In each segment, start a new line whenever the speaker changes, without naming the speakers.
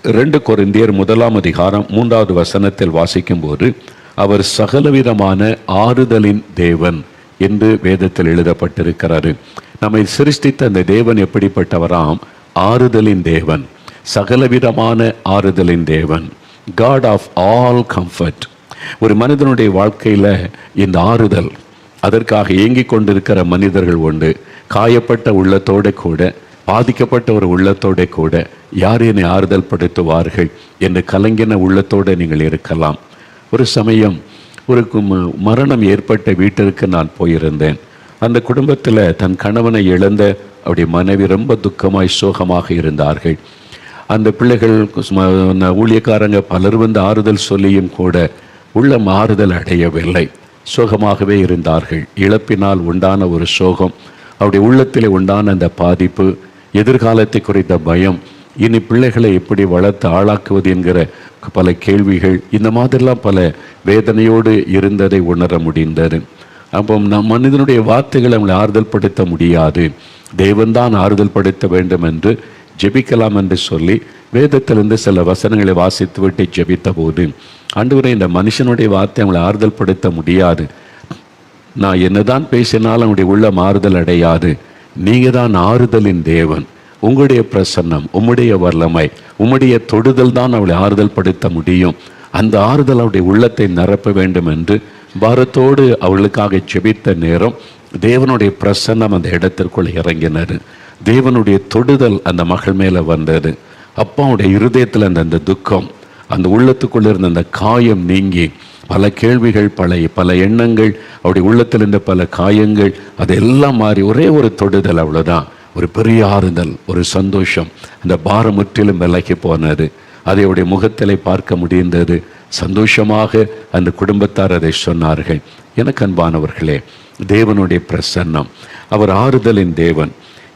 2 கொரிந்தியர் 1:3 வாசிக்கும் போது, அவர் சகலவிதமான ஆறுதலின் தேவன் என்று வேதத்தில் எழுதப்பட்டிருக்கிறாரு. நம்மை சிருஷ்டித்த அந்த தேவன் எப்படிப்பட்டவராம்? ஆறுதலின் தேவன், சகலவிதமான ஆறுதலின் தேவன், காட் ஆஃப் ஆல் கம்ஃபர்ட். ஒரு மனிதனுடைய வாழ்க்கையில் இந்த ஆறுதல், அதற்காக ஏங்கிக் கொண்டிருக்கிற மனிதர்கள் உண்டு. காயப்பட்ட உள்ளத்தோடு கூட, பாதிக்கப்பட்ட ஒரு உள்ளத்தோடு கூட, யார் என்னை ஆறுதல் படுத்துவார்கள் என்று கலங்கின உள்ளத்தோடு நீங்கள் இருக்கலாம். ஒரு சமயம் ஒரு மரணம் ஏற்பட்ட வீட்டிற்கு நான் போயிருந்தேன். அந்த குடும்பத்தில் தன் கணவனை இழந்த அவருடைய மனைவி ரொம்ப துக்கமாய் சோகமாக இருந்தார்கள். அந்த பிள்ளைகள், ஊழியக்காரங்க பலர் வந்து ஆறுதல் சொல்லியும் கூட உள்ளம் ஆறுதல் அடையவில்லை. சோகமாகவே இருந்தார்கள். இழப்பினால் உண்டான ஒரு சோகம், அவருடைய உள்ளத்திலே உண்டான அந்த பாதிப்பு, எதிர்காலத்தை குறித்த பயம், இனி பிள்ளைகளை எப்படி வளர்த்து ஆளாக்குவது என்கிற பல கேள்விகள், இந்த மாதிரிலாம் பல வேதனையோடு இருந்ததை உணர முடிந்தது. அப்போ நம் மனிதனுடைய வார்த்தைகளை அவங்களை ஆறுதல் படுத்த முடியாது, தேவன்தான் ஆறுதல் படுத்த வேண்டும் என்று ஜெபிக்கலாம் என்று சொல்லி வேதத்திலிருந்து சில வசனங்களை வாசித்து விட்டு ஜெபித்த போது, ஆண்டவரே, இந்த மனுஷனுடைய வார்த்தை அவங்களை ஆறுதல் படுத்த முடியாது, நான் என்னதான் பேசினாலும் அவனுடைய உள்ளம் ஆறுதல் அடையாது, நீங்கள் தான் ஆறுதலின் தேவன், உங்களுடைய பிரசன்னம், உம்முடைய வல்லமை, உம்முடைய தொடுதல் தான் அவளை ஆறுதல் படுத்த முடியும், அந்த ஆறுதல் அவருடைய உள்ளத்தை நிரப்ப வேண்டும் என்று பாரத்தோடு அவளுக்காக ஜெபித்த நேரம் தேவனுடைய பிரசன்னம் அந்த இடத்திற்குள் இறங்கினார். தேவனுடைய தொடுதல் அந்த மகள் மேலே வந்தது. அப்பாவுடைய இருதயத்தில் அந்த துக்கம், அந்த உள்ளத்துக்குள்ள இருந்த அந்த காயம் நீங்கி பல கேள்விகள், பல எண்ணங்கள், அவருடைய உள்ளத்தில் இருந்த பல காயங்கள், அதெல்லாம் மாறி ஒரே ஒரு தொடுதல், அவ்வளோதான், ஒரு பெரிய ஆறுதல், ஒரு சந்தோஷம். அந்த பாரம் முற்றிலும் விலகி போனது. அதை அவருடைய முகத்திலே பார்க்க முடிந்தது. சந்தோஷமாக அந்த குடும்பத்தார் அதை சொன்னார்கள். எனக்கு அன்பானவர்களே, தேவனுடைய பிரசன்னம், அவர் ஆறுதலின் தேவன்.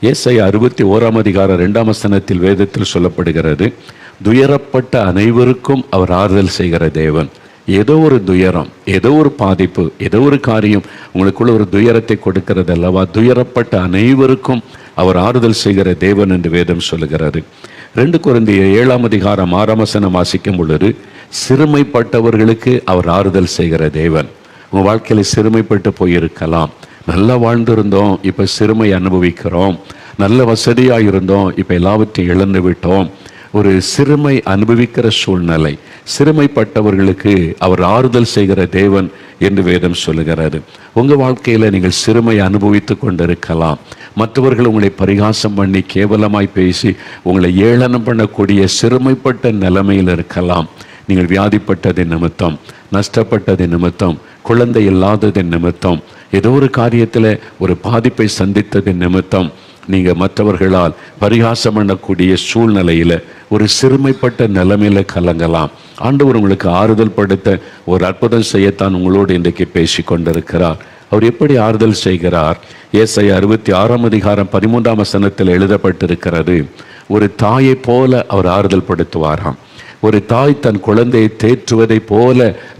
ஏசாயா 61:2 வேதத்தில் சொல்லப்படுகிறது, துயரப்பட்ட அனைவருக்கும் அவர் ஆறுதல் செய்கிற தேவன். ஏதோ ஒரு துயரம், ஏதோ ஒரு பாதிப்பு, ஏதோ ஒரு காரியம் உங்களுக்குள்ள ஒரு துயரத்தை கொடுக்கிறது அல்லவா? துயரப்பட்ட அனைவருக்கும் அவர் ஆறுதல் செய்கிற தேவன் என்று வேதம் சொல்லுகிறது. 2 கொரிந்தியர் 7:6 வாசிக்கும் பொழுது, சிறுமைப்பட்டவர்களுக்கு அவர் ஆறுதல் செய்கிற தேவன். உங்கள் வாழ்க்கையில் சிறுமைப்பட்டு போயிருக்கலாம். நல்லா வாழ்ந்திருந்தோம், இப்போ சிறுமை அனுபவிக்கிறோம். நல்ல வசதியாக இருந்தோம், இப்போ எல்லாவற்றையும் இழந்து விட்டோம். ஒரு சிறுமை அனுபவிக்கிற சூழ்நிலை, சிறுமைப்பட்டவர்களுக்கு அவர் ஆறுதல் செய்கிற தேவன் என்று வேதம் சொல்லுகிறது. உங்கள் வாழ்க்கையில் நீங்கள் சிறுமை அனுபவித்து கொண்டிருக்கலாம். மற்றவர்கள் உங்களை பரிகாசம் பண்ணி கேவலமாய் பேசி உங்களை ஏளனம் பண்ணக்கூடிய சிறுமைப்பட்ட நிலைமையில் இருக்கலாம். நீங்கள் வியாதிப்பட்டதின் நிமித்தம், நஷ்டப்பட்டதின் நிமித்தம், குழந்தை இல்லாததின் நிமித்தம், ஏதோ ஒரு காரியத்தில் ஒரு பாதிப்பை சந்தித்ததின் நிமித்தம் நீங்கள் மற்றவர்களால் பரிகாசம் பண்ணக்கூடிய சூழ்நிலையில் ஒரு சிறுமைப்பட்ட நிலைமையில் கலங்கலாம். ஆண்டவர் உங்களுக்கு ஆறுதல் படுத்த ஒரு அற்புதம் செய்யத்தான் உங்களோடு இன்றைக்கு பேசி கொண்டிருக்கிறார். அவர் எப்படி ஆறுதல் செய்கிறார்? ஏசாயா 66:13 எழுதப்பட்டிருக்கிறது, ஒரு தாயை போல அவர் ஆறுதல் படுத்துவாராம். ஒரு தாய் தன் குழந்தையை தேற்றுவதை போல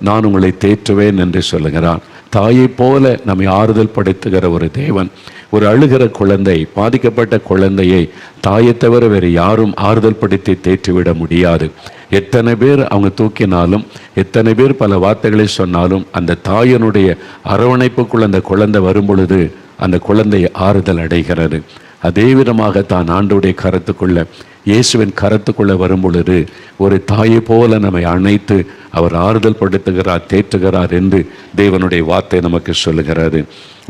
நான் உங்களை தேற்றுவேன் என்று சொல்லுகிறார். தாயை போல நம்மை ஆறுதல் படுத்துகிற ஒரு தேவன். ஒரு அழுகிற குழந்தை, பாதிக்கப்பட்ட குழந்தையை தாயை தவிர வேறு யாரும் ஆறுதல் படுத்தி தேற்றிவிட முடியாது. எத்தனை பேர் அவங்க தூக்கினாலும், எத்தனை பேர் பல வார்த்தைகளை சொன்னாலும், அந்த தாயினுடைய அரவணைப்புக்குள் அந்த குழந்தை வரும் பொழுது அந்த குழந்தை ஆறுதல் அடைகிறது. அதே விதமாக தான் ஆண்டவருடைய கரத்துக்குள்ள, இயேசுவின் கரத்துக்குள்ள வரும் பொழுது ஒரு தாயை போல நம்மை அணைத்து அவர் ஆறுதல் படுத்துகிறார், தேற்றுகிறார் என்று தேவனுடைய வார்த்தை நமக்கு சொல்லுகிறது.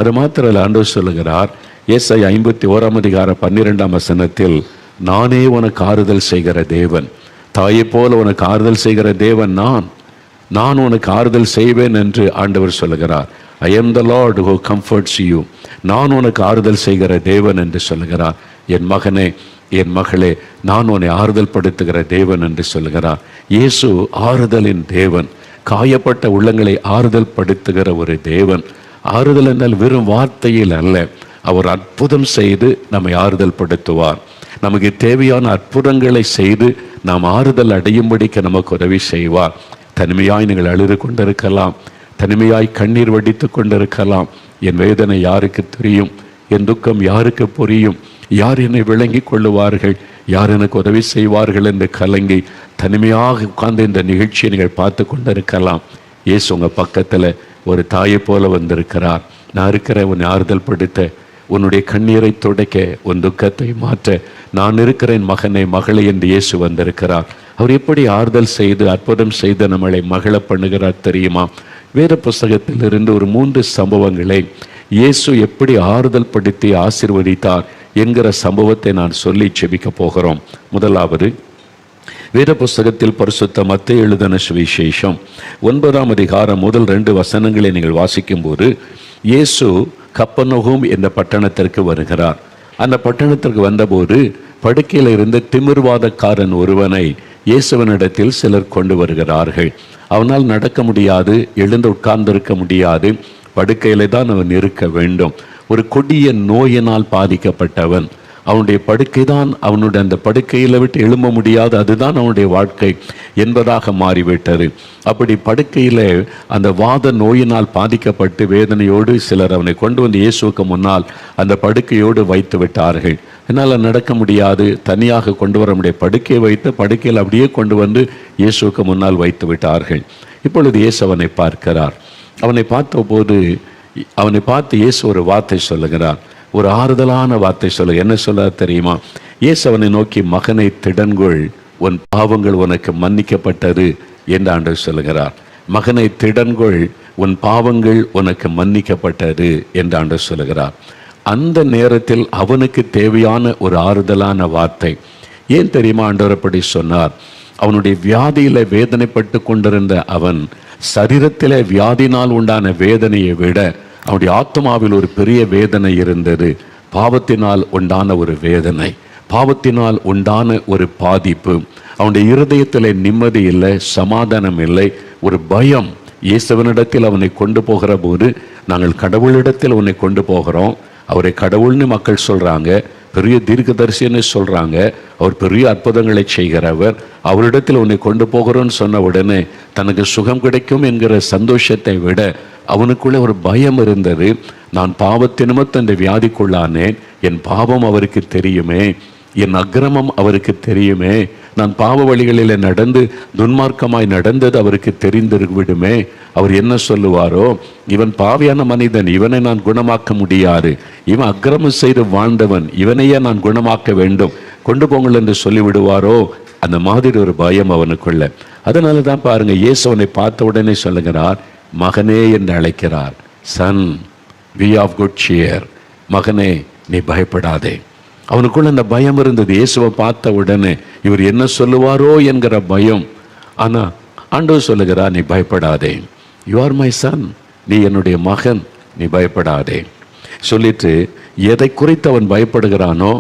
அது மாத்திரமல்ல, ஆண்டவர் சொல்லுகிறார் ஏசாயா 51:12 நானே உனக்கு ஆறுதல் செய்கிற தேவன், தாயை போல உனக்கு ஆறுதல் செய்கிற தேவன் நான் உனக்கு ஆறுதல் செய்வேன் என்று ஆண்டவர் சொல்லுகிறார். I am the Lord who comforts you. நான் உனக்கு ஆறுதல் செய்கிற தேவன் என்று சொல்லுகிறார். என் மகனே, என் மகளே, நான் உன்னை ஆறுதல் படுத்துகிற தேவன் என்று சொல்லுகிறார். இயேசு ஆறுதலின் தேவன், காயப்பட்ட உள்ளங்களை ஆறுதல் படுத்துகிற ஒரு தேவன். ஆறுதல் என்றால் வெறும் வார்த்தையில் அல்ல, அவர் அற்புதம் செய்து நம்மை ஆறுதல் படுத்துவார். நமக்கு தேவையான அற்புதங்களை செய்து நாம் ஆறுதல் அடையும்படிக்கு நமக்கு உதவி செய்வார். தனிமையாய் நீங்கள் அழுது கொண்டிருக்கலாம், தனிமையாய் கண்ணீர் வடித்து கொண்டிருக்கலாம். என் வேதனை யாருக்கு தெரியும்? என் துக்கம் யாருக்கு புரியும்? யார் என்னை விளங்கி கொள்ளுவார்கள்? யார் எனக்கு உதவி செய்வார்கள் என்று கலங்கி தனிமையாக உட்கார்ந்து இந்த நிகழ்ச்சியை நீங்கள் பார்த்து கொண்டு இருக்கலாம். இயேசு உங்கள் பக்கத்தில் ஒரு தாயை போல வந்திருக்கிறார். நான் இருக்கிற உன்னை ஆறுதல் படுத்த, உன்னுடைய கண்ணீரை துடைக்க, உன் துக்கத்தை மாற்ற நான் இருக்கிறேன் மகனை மகளை என்று இயேசு வந்திருக்கிறார். அவர் எப்படி ஆறுதல் செய்து அற்புதம் செய்து நம்மளை மகள பண்ணுகிறார் தெரியுமா? வேத புஸ்தகத்திலிருந்து ஒரு 3 சம்பவங்களை இயேசு எப்படி ஆறுதல் படுத்தி ஆசீர்வதித்தார் என்கிற சம்பவத்தை நான் சொல்லி செபிக்க போகிறோம். முதலாவது, வேத புஸ்தகத்தில் பரிசுத்த மத்தேயு எழுதின சுவிசேஷம் 9ஆம் அதிகாரம் முதல் 2 வசனங்களை நீங்கள் வாசிக்கும் போது, இயேசு கப்பர்நகூம் என்ற பட்டணத்திற்கு வருகிறார். அந்த பட்டணத்திற்கு வந்தபோது படுக்கையில் இருந்த திமிர்வாதக்காரன் ஒருவனை இயேசுவனிடத்தில் சிலர் கொண்டு வருகிறார்கள். அவனால் நடக்க முடியாது, எழுந்து உட்கார்ந்திருக்க முடியாது, படுக்கையிலே தான் அவன் இருக்க வேண்டும். ஒரு கொடிய நோயினால் பாதிக்கப்பட்டவன். அவனுடைய படுக்கை தான் அவனுடைய, அந்த படுக்கையில் விட்டு எழும்ப முடியாது, அதுதான் அவனுடைய வாழ்க்கை என்பதாக மாறிவிட்டது. அப்படி படுக்கையில் அந்த வாத நோயினால் பாதிக்கப்பட்டு வேதனையோடு சிலர் அவனை கொண்டு வந்து இயேசுவுக்கு முன்னால் அந்த படுக்கையோடு வைத்து விட்டார்கள். என்னால் நடக்க முடியாது, தனியாக கொண்டு வர முடிய படுக்கையை வைத்து படுக்கையில் அப்படியே கொண்டு வந்து இயேசுவுக்கு முன்னால் வைத்து விட்டார்கள். இப்பொழுது இயேசு அவனை பார்க்கிறார். அவனை பார்த்து இயேசு ஒரு வார்த்தை சொல்லுகிறார், ஒரு ஆறுதலான வார்த்தை சொல்லுங்க. என்ன சொல்ல தெரியுமா? இயேசு அவனை நோக்கி, மகனை திடன்கொள், உன் பாவங்கள் உனக்கு மன்னிக்கப்பட்டது என்று ஆண்டவர் சொல்லுகிறார். மகனை திடன்கொள், உன் பாவங்கள் உனக்கு மன்னிக்கப்பட்டது என்று ஆண்டவர் சொல்லுகிறார். அந்த நேரத்தில் அவனுக்கு தேவையான ஒரு ஆறுதலான வார்த்தை. ஏன் தெரியுமா ஆண்டவர் அப்படி சொன்னார்? அவனுடைய வியாதியில வேதனைப்பட்டு கொண்டிருந்த அவன் சரீரத்திலே வியாதினால் உண்டான வேதனையை விட அவனுடைய ஆத்மாவில் ஒரு பெரிய வேதனை இருந்தது. பாவத்தினால் உண்டான ஒரு வேதனை, பாவத்தினால் உண்டான ஒரு பாதிப்பு. அவனுடைய இருதயத்தில் நிம்மதி இல்லை, சமாதானம் இல்லை, ஒரு பயம். இயேசுவனிடத்தில் அவனை கொண்டு போகிற போது, நாங்கள் கடவுளிடத்தில் உன்னை கொண்டு போகிறோம், அவரை கடவுள்னு மக்கள் சொல்றாங்க, பெரிய தீர்க்கதரிசின்னு சொல்றாங்க, அவர் பெரிய அற்புதங்களை செய்கிறவர், அவரிடத்தில் உன்னை கொண்டு போகிறோன்னு சொன்ன உடனே தனக்கு சுகம் கிடைக்கும் என்கிற சந்தோஷத்தை விட அவனுக்குள்ளே ஒரு பயம் இருந்தது. நான் பாவத்து நிமித்தம் இந்த வியாதிக்குள்ளானேன், என் பாவம் அவருக்கு தெரியுமே, என் அக்கிரமம் அவருக்கு தெரியுமே, நான் பாவ வழிகளில் நடந்து துன்மார்க்கமாய் நடந்தது அவருக்கு தெரிந்திருவிடுமே, அவர் என்ன சொல்லுவாரோ, இவன் பாவியான மனிதன், இவனை நான் குணமாக்க முடியாது, இவன் அக்கிரமம் செய்து வாழ்ந்தவன், இவனையே நான் குணமாக்க வேண்டும், கொண்டு போங்கள் என்று சொல்லிவிடுவாரோ, அந்த மாதிரி ஒரு பயம் அவனுக்குள்ள. அதனால தான் பாருங்க, இயேசு அவனை பார்த்த உடனே சொல்லுகிறார், மகனே என்று அழைக்கிறார். Son, be of good cheer, மகனே நீ பயப்படாதே. அவனுக்குள்ள அந்த பயம் இருந்தது. இயேசுவை பார்த்த உடனே இவர் என்ன சொல்லுவாரோ என்கிற பயம். ஆனா ஆண்டவர் சொல்லுகிறார், நீ பயப்படாதே, யூ ஆர் மை சன், நீ என்னுடைய மகன், நீ பயப்படாதே சொல்லிட்டு எதை குறித்து அவன் பயப்படுகிறானோ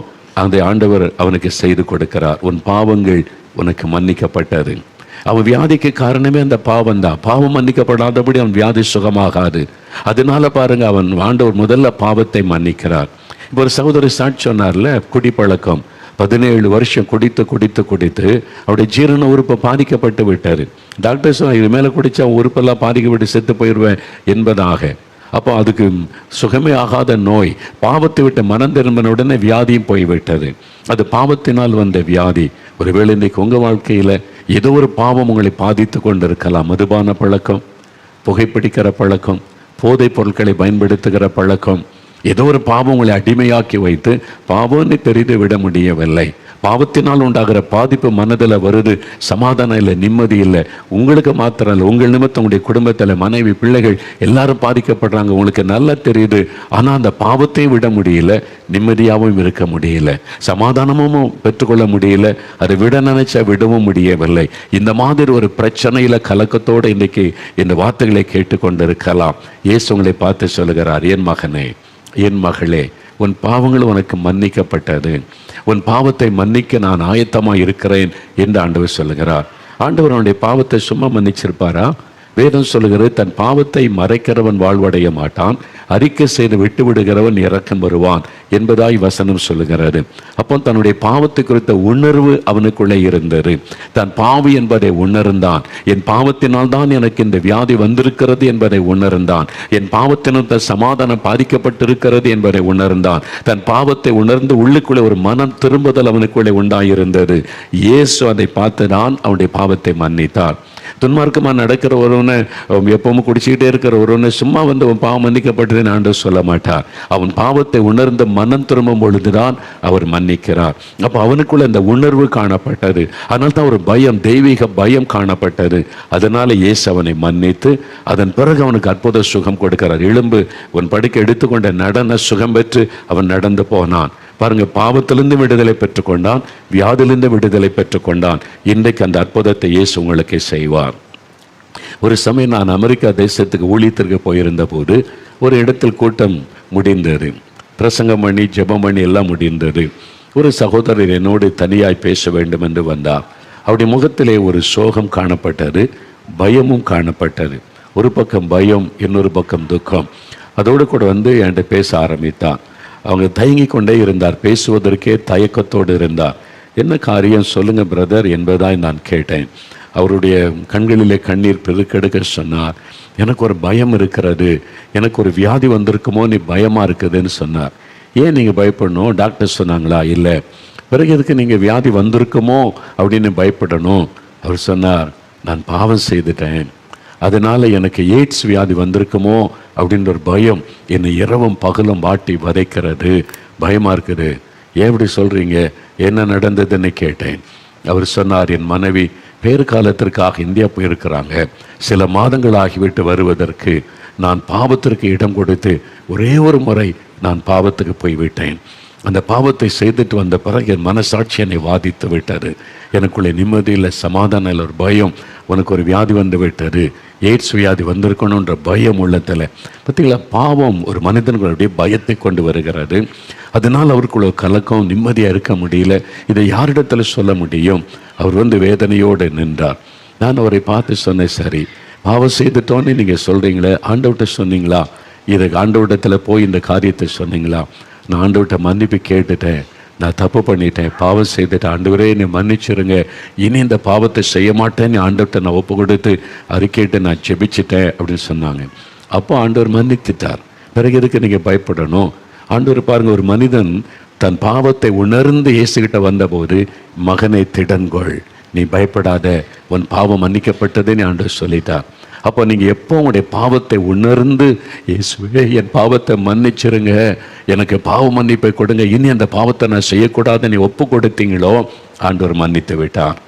அந்த ஆண்டவர் அவனுக்கு செய்து கொடுக்கிறார். உன் பாவங்கள் உனக்கு மன்னிக்கப்பட்டது. அவன் வியாதிக்கு காரணமே அந்த பாவம் தான். பாவம் மன்னிக்கப்படாதபடி அவன் வியாதி சுகமாகாது. அதனால பாருங்க, அவன் ஆண்டவர் முதல்ல பாவத்தை மன்னிக்கிறார். இப்போ ஒரு சகோதரி சாட்சி சொன்னார்ல, குடிப்பழக்கம், 17 வருஷம் குடித்து அவருடைய ஜீரண உறுப்பை பாதிக்கப்பட்டு விட்டார். டாக்டர்ஸ் இது மேலே குடித்தா உறுப்பெல்லாம் பாதிக்கப்பட்டு செத்து போயிடுவேன் என்பதாக. அப்போ அதுக்கு சுகமே ஆகாத நோய், பாவத்தை விட்டு மனம் திரும்பின உடனே வியாதியும் போய்விட்டது. அது பாவத்தினால் வந்த வியாதி. ஒருவேளை இன்றைக்கு உங்கள் வாழ்க்கையில் ஏதோ ஒரு பாவம் உங்களை பாதித்து கொண்டு இருக்கலாம். மதுபான பழக்கம், புகைப்பிடிக்கிற பழக்கம், போதைப் பொருட்களை பயன்படுத்துகிற பழக்கம், ஏதோ ஒரு பாவம் உங்களை அடிமையாக்கி வைத்து பாவம்னு தெரிந்து விட முடியவில்லை. பாவத்தினால் உண்டாகிற பாதிப்பு மனதில் வருது, சமாதானம் இல்லை, நிம்மதி இல்லை. உங்களுக்கு மாத்திரம் இல்லை, உங்கள் நிமித்தம் உங்களுடைய குடும்பத்தில் மனைவி பிள்ளைகள் எல்லாரும் பாதிக்கப்படுறாங்க. உங்களுக்கு நல்லா தெரியுது. ஆனால் அந்த பாவத்தை விட முடியல, நிம்மதியாகவும் இருக்க முடியல, சமாதானமும் பெற்றுக்கொள்ள முடியல, அதை விட நினைச்சா விடவும் முடியவில்லை. இந்த மாதிரி ஒரு பிரச்சனையில் கலக்கத்தோடு இன்றைக்கி இந்த வார்த்தைகளை கேட்டுக்கொண்டிருக்கலாம். இயேசு உங்களை பார்த்து சொல்லுகிறார், என் மகனே, என் மகளே, உன் பாவங்கள் உனக்கு மன்னிக்கப்பட்டது, உன் பாவத்தை மன்னிக்க நான் ஆயத்தமாக இருக்கிறேன் என்று ஆண்டவர் சொல்லுகிறார். ஆண்டவர் அவனுடைய பாவத்தை சும்மா மன்னிச்சிருப்பாரா? வேதம் சொல்லுகிறது, தன் பாவத்தை மறைக்கிறவன் வாழ்வடைய மாட்டான், அறிக்கை செய்து விட்டு விடுகிறவன் இரக்கம் வருவான் என்பதாய் வசனம் சொல்லுகிறது. அப்போ தன்னுடைய பாவத்தை குறித்த உணர்வு அவனுக்குள்ளே இருந்தது. தன் பாவி என்பதை உணர்ந்தான். என் பாவத்தினால் தான் எனக்கு இந்த வியாதி வந்திருக்கிறது என்பதை உணர்ந்தான். என் பாவத்தினால் தன் சமாதானம் பாதிக்கப்பட்டிருக்கிறது என்பதை உணர்ந்தான். தன் பாவத்தை உணர்ந்து உள்ளுக்குள்ளே ஒரு மனம் திரும்புதல் அவனுக்குள்ளே உண்டாயிருந்தது. இயேசு அதை பார்த்துதான் அவனுடைய பாவத்தை மன்னித்தார். துன்மார்க்கமாக நடக்கிற ஒருவனை, எப்பவும் குடிச்சிக்கிட்டே இருக்கிற ஒருவனை சும்மா வந்து அவன் பாவம் மன்னிக்கப்பட்டதுன்னு ஆண்டவர் சொல்ல மாட்டார். அவன் பாவத்தை உணர்ந்து மனம் திரும்பும் பொழுதுதான் அவர் மன்னிக்கிறார். அப்போ அவனுக்குள்ள அந்த உணர்வு காணப்பட்டது. அதனால தான் ஒரு பயம், தெய்வீக பயம் காணப்பட்டது. அதனால இயேசு அவனை மன்னித்து அதன் பிறகு அவனுக்கு அற்புத சுகம் கொடுக்கிறார். எலும்பு உன் படுக்கை எடுத்துக்கொண்ட நடன சுகம் பெற்று அவன் நடந்து போனான். பாருங்க, பாவத்திலிருந்து விடுதலை பெற்றுக்கொண்டான், வியாதிலிருந்து விடுதலை பெற்றுக்கொண்டான். இன்றைக்கு அந்த அற்புதத்தை இயேசு உங்களுக்கு செய்வார். ஒரு சமயம் நான் அமெரிக்கா தேசத்துக்கு ஊழியத்திற்கு போயிருந்த போது ஒரு இடத்தில் கூட்டம் முடிந்தது. பிரசங்கம் பண்ணி ஜெபம் பண்ணி எல்லாம் முடிந்தது. ஒரு சகோதரர் என்னோடு தனியாய் பேச வேண்டும் என்று வந்தார். அவருடைய முகத்திலே ஒரு சோகம் காணப்பட்டது, பயமும் காணப்பட்டது. ஒரு பக்கம் பயம், இன்னொரு பக்கம் துக்கம். அதோடு கூட வந்து என்கிட்ட பேச ஆரம்பித்தான். அவங்க தயங்கி கொண்டே இருந்தார், பேசுவதற்கே தயக்கத்தோடு இருந்தார். என்ன காரியம் சொல்லுங்க பிரதர் என்பதாய் நான் கேட்டேன். அவருடைய கண்களிலே கண்ணீர் பெருக்கெடுக்க சொன்னார். எனக்கு ஒரு பயம் இருக்கிறது, எனக்கு ஒரு வியாதி வந்திருக்குமோ நீ பயமாக இருக்குதுன்னு சொன்னார். ஏன் நீங்கள் பயப்படணும்? டாக்டர் சொன்னாங்களா? இல்லை. பிறகு எதுக்கு நீங்கள் வியாதி வந்திருக்குமோ அப்படின்னு பயப்படணும்? அவர் சொன்னார், நான் பாவம் செய்துட்டேன், அதனால் எனக்கு எய்ட்ஸ் வியாதி வந்திருக்குமோ அப்படின்ற ஒரு பயம் என்னை இரவும் பகலும் வாட்டி வதைக்கிறது, பயமாக இருக்குது. ஏன் இப்படி சொல்கிறீங்க, என்ன நடந்ததுன்னு கேட்டேன். அவர் சொன்னார், என் மனைவி பேறு காலத்திற்காக இந்தியா போயிருக்கிறாங்க, சில மாதங்கள் ஆகிவிட்டு வருவதற்கு நான் பாவத்திற்கு இடம் கொடுத்து ஒரே ஒரு முறை நான் பாவத்துக்கு போய்விட்டேன். அந்த பாவத்தை செய்துட்டு வந்த பிறகு என் மனசாட்சி என்னை வாதித்து விட்டது. எனக்குள்ளே நிம்மதி இல்லை, சமாதானம் இல்லை, ஒரு பயம். உனக்கு ஒரு வியாதி வந்து விட்டது, எய்ட்ஸ் வியாதி வந்திருக்கணுன்ற பயம் உள்ளத்தில். பார்த்தீங்களா, பாவம் ஒரு மனிதனுடைய பயத்தை கொண்டு வருகிறது. அதனால் அவருக்குள்ள கலக்கம், நிம்மதியாக இருக்க முடியல. இதை யாரிடத்தில் சொல்ல முடியும்? அவர் வந்து வேதனையோடு நின்றார். நான் அவரை பார்த்து சொன்னேன், சரி பாவம் செய்துட்டோன்னு நீங்கள் சொல்கிறீங்களே, ஆண்டவர்கிட்ட சொன்னீங்களா? இதை ஆண்டவரிடத்தில் போய் இந்த காரியத்தை சொன்னீங்களா? நான் ஆண்டவர்கிட்ட மன்னிப்பு கேட்டுட்டேன், நான் தப்பு பண்ணிட்டேன், பாவம் செய்துட்டேன், ஆண்டவரே என்னை மன்னிச்சிருங்க, இனி இந்த பாவத்தை செய்ய மாட்டேன்னு ஆண்டவர்கிட்ட நான் ஒப்பு கொடுத்து அறிக்கையிட்டு நான் ஜெபிச்சிட்டேன் அப்படின்னு சொன்னாங்க. அப்போ ஆண்டவர் மன்னித்துட்டார். பிறகு எதுக்கு நீங்கள் பயப்படணும்? ஆண்டவர் பாருங்கள், ஒரு மனிதன் தன் பாவத்தை உணர்ந்து இயேசுகிட்ட வந்தபோது, மகனை திடன்கொள், நீ பயப்படாத, உன் பாவம் மன்னிக்கப்பட்டதுன்னு ஆண்டவர் சொல்லிட்டார். அப்போ நீங்கள் எப்போ உங்களுடைய பாவத்தை உணர்ந்து, இயேசுவே என் பாவத்தை மன்னிச்சிருங்க, எனக்கு பாவ மன்னிப்பை கொடுங்க, இனி அந்த பாவத்தை நான் செய்யக்கூடாது நீ ஒப்பு கொடுத்தீங்களோ, ஆண்டவர் மன்னித்து விட்டார்.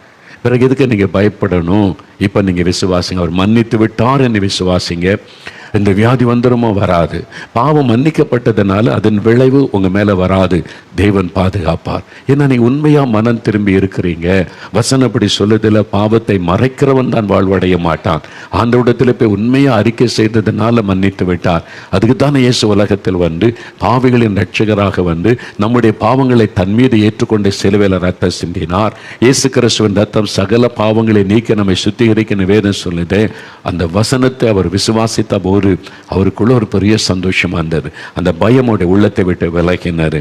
பிறகு எதுக்கு நீங்கள் பயப்படணும்? இப்போ நீங்கள் விசுவாசிங்க, அவர் மன்னித்து விட்டார் என்று விசுவாசிங்க. இந்த வியாதி வந்துடுமோ? வராது. பாவம் மன்னிக்கப்பட்டதுனால அதன் விளைவு உங்கள் மேலே வராது, தேவன் பாதுகாப்பார். ஏன்னா நீங்கள் உண்மையாக மனம் திரும்பி இருக்கிறீங்க. வசனப்படி சொல்லுதில், பாவத்தை மறைக்கிறவன் தான் வாழ்வடைய மாட்டான். ஆண்டவரிடத்தில் போய் உண்மையாக அறிக்கை செய்ததுனால மன்னித்து விட்டார். அதுக்கு தானே இயேசு உலகத்தில் வந்து பாவிகளின் ரட்சகராக வந்து நம்முடைய பாவங்களை தன் மீது ஏற்றுக்கொண்டு சிலுவையில் ரத்தம் சிந்தினார். இயேசு கிறிஸ்துவின் ரத்தம் சகல பாவங்களை நீக்க நம்மை சுத்திகரிக்கணும் வேதம் சொல்லுது. அந்த வசனத்தை அவர் விசுவாசித்த போது அவருக்குள்ள ஒரு பெரிய சந்தோஷமா இருந்தது. அந்த பயமோட உள்ளத்தை விட்டு விலகினார்.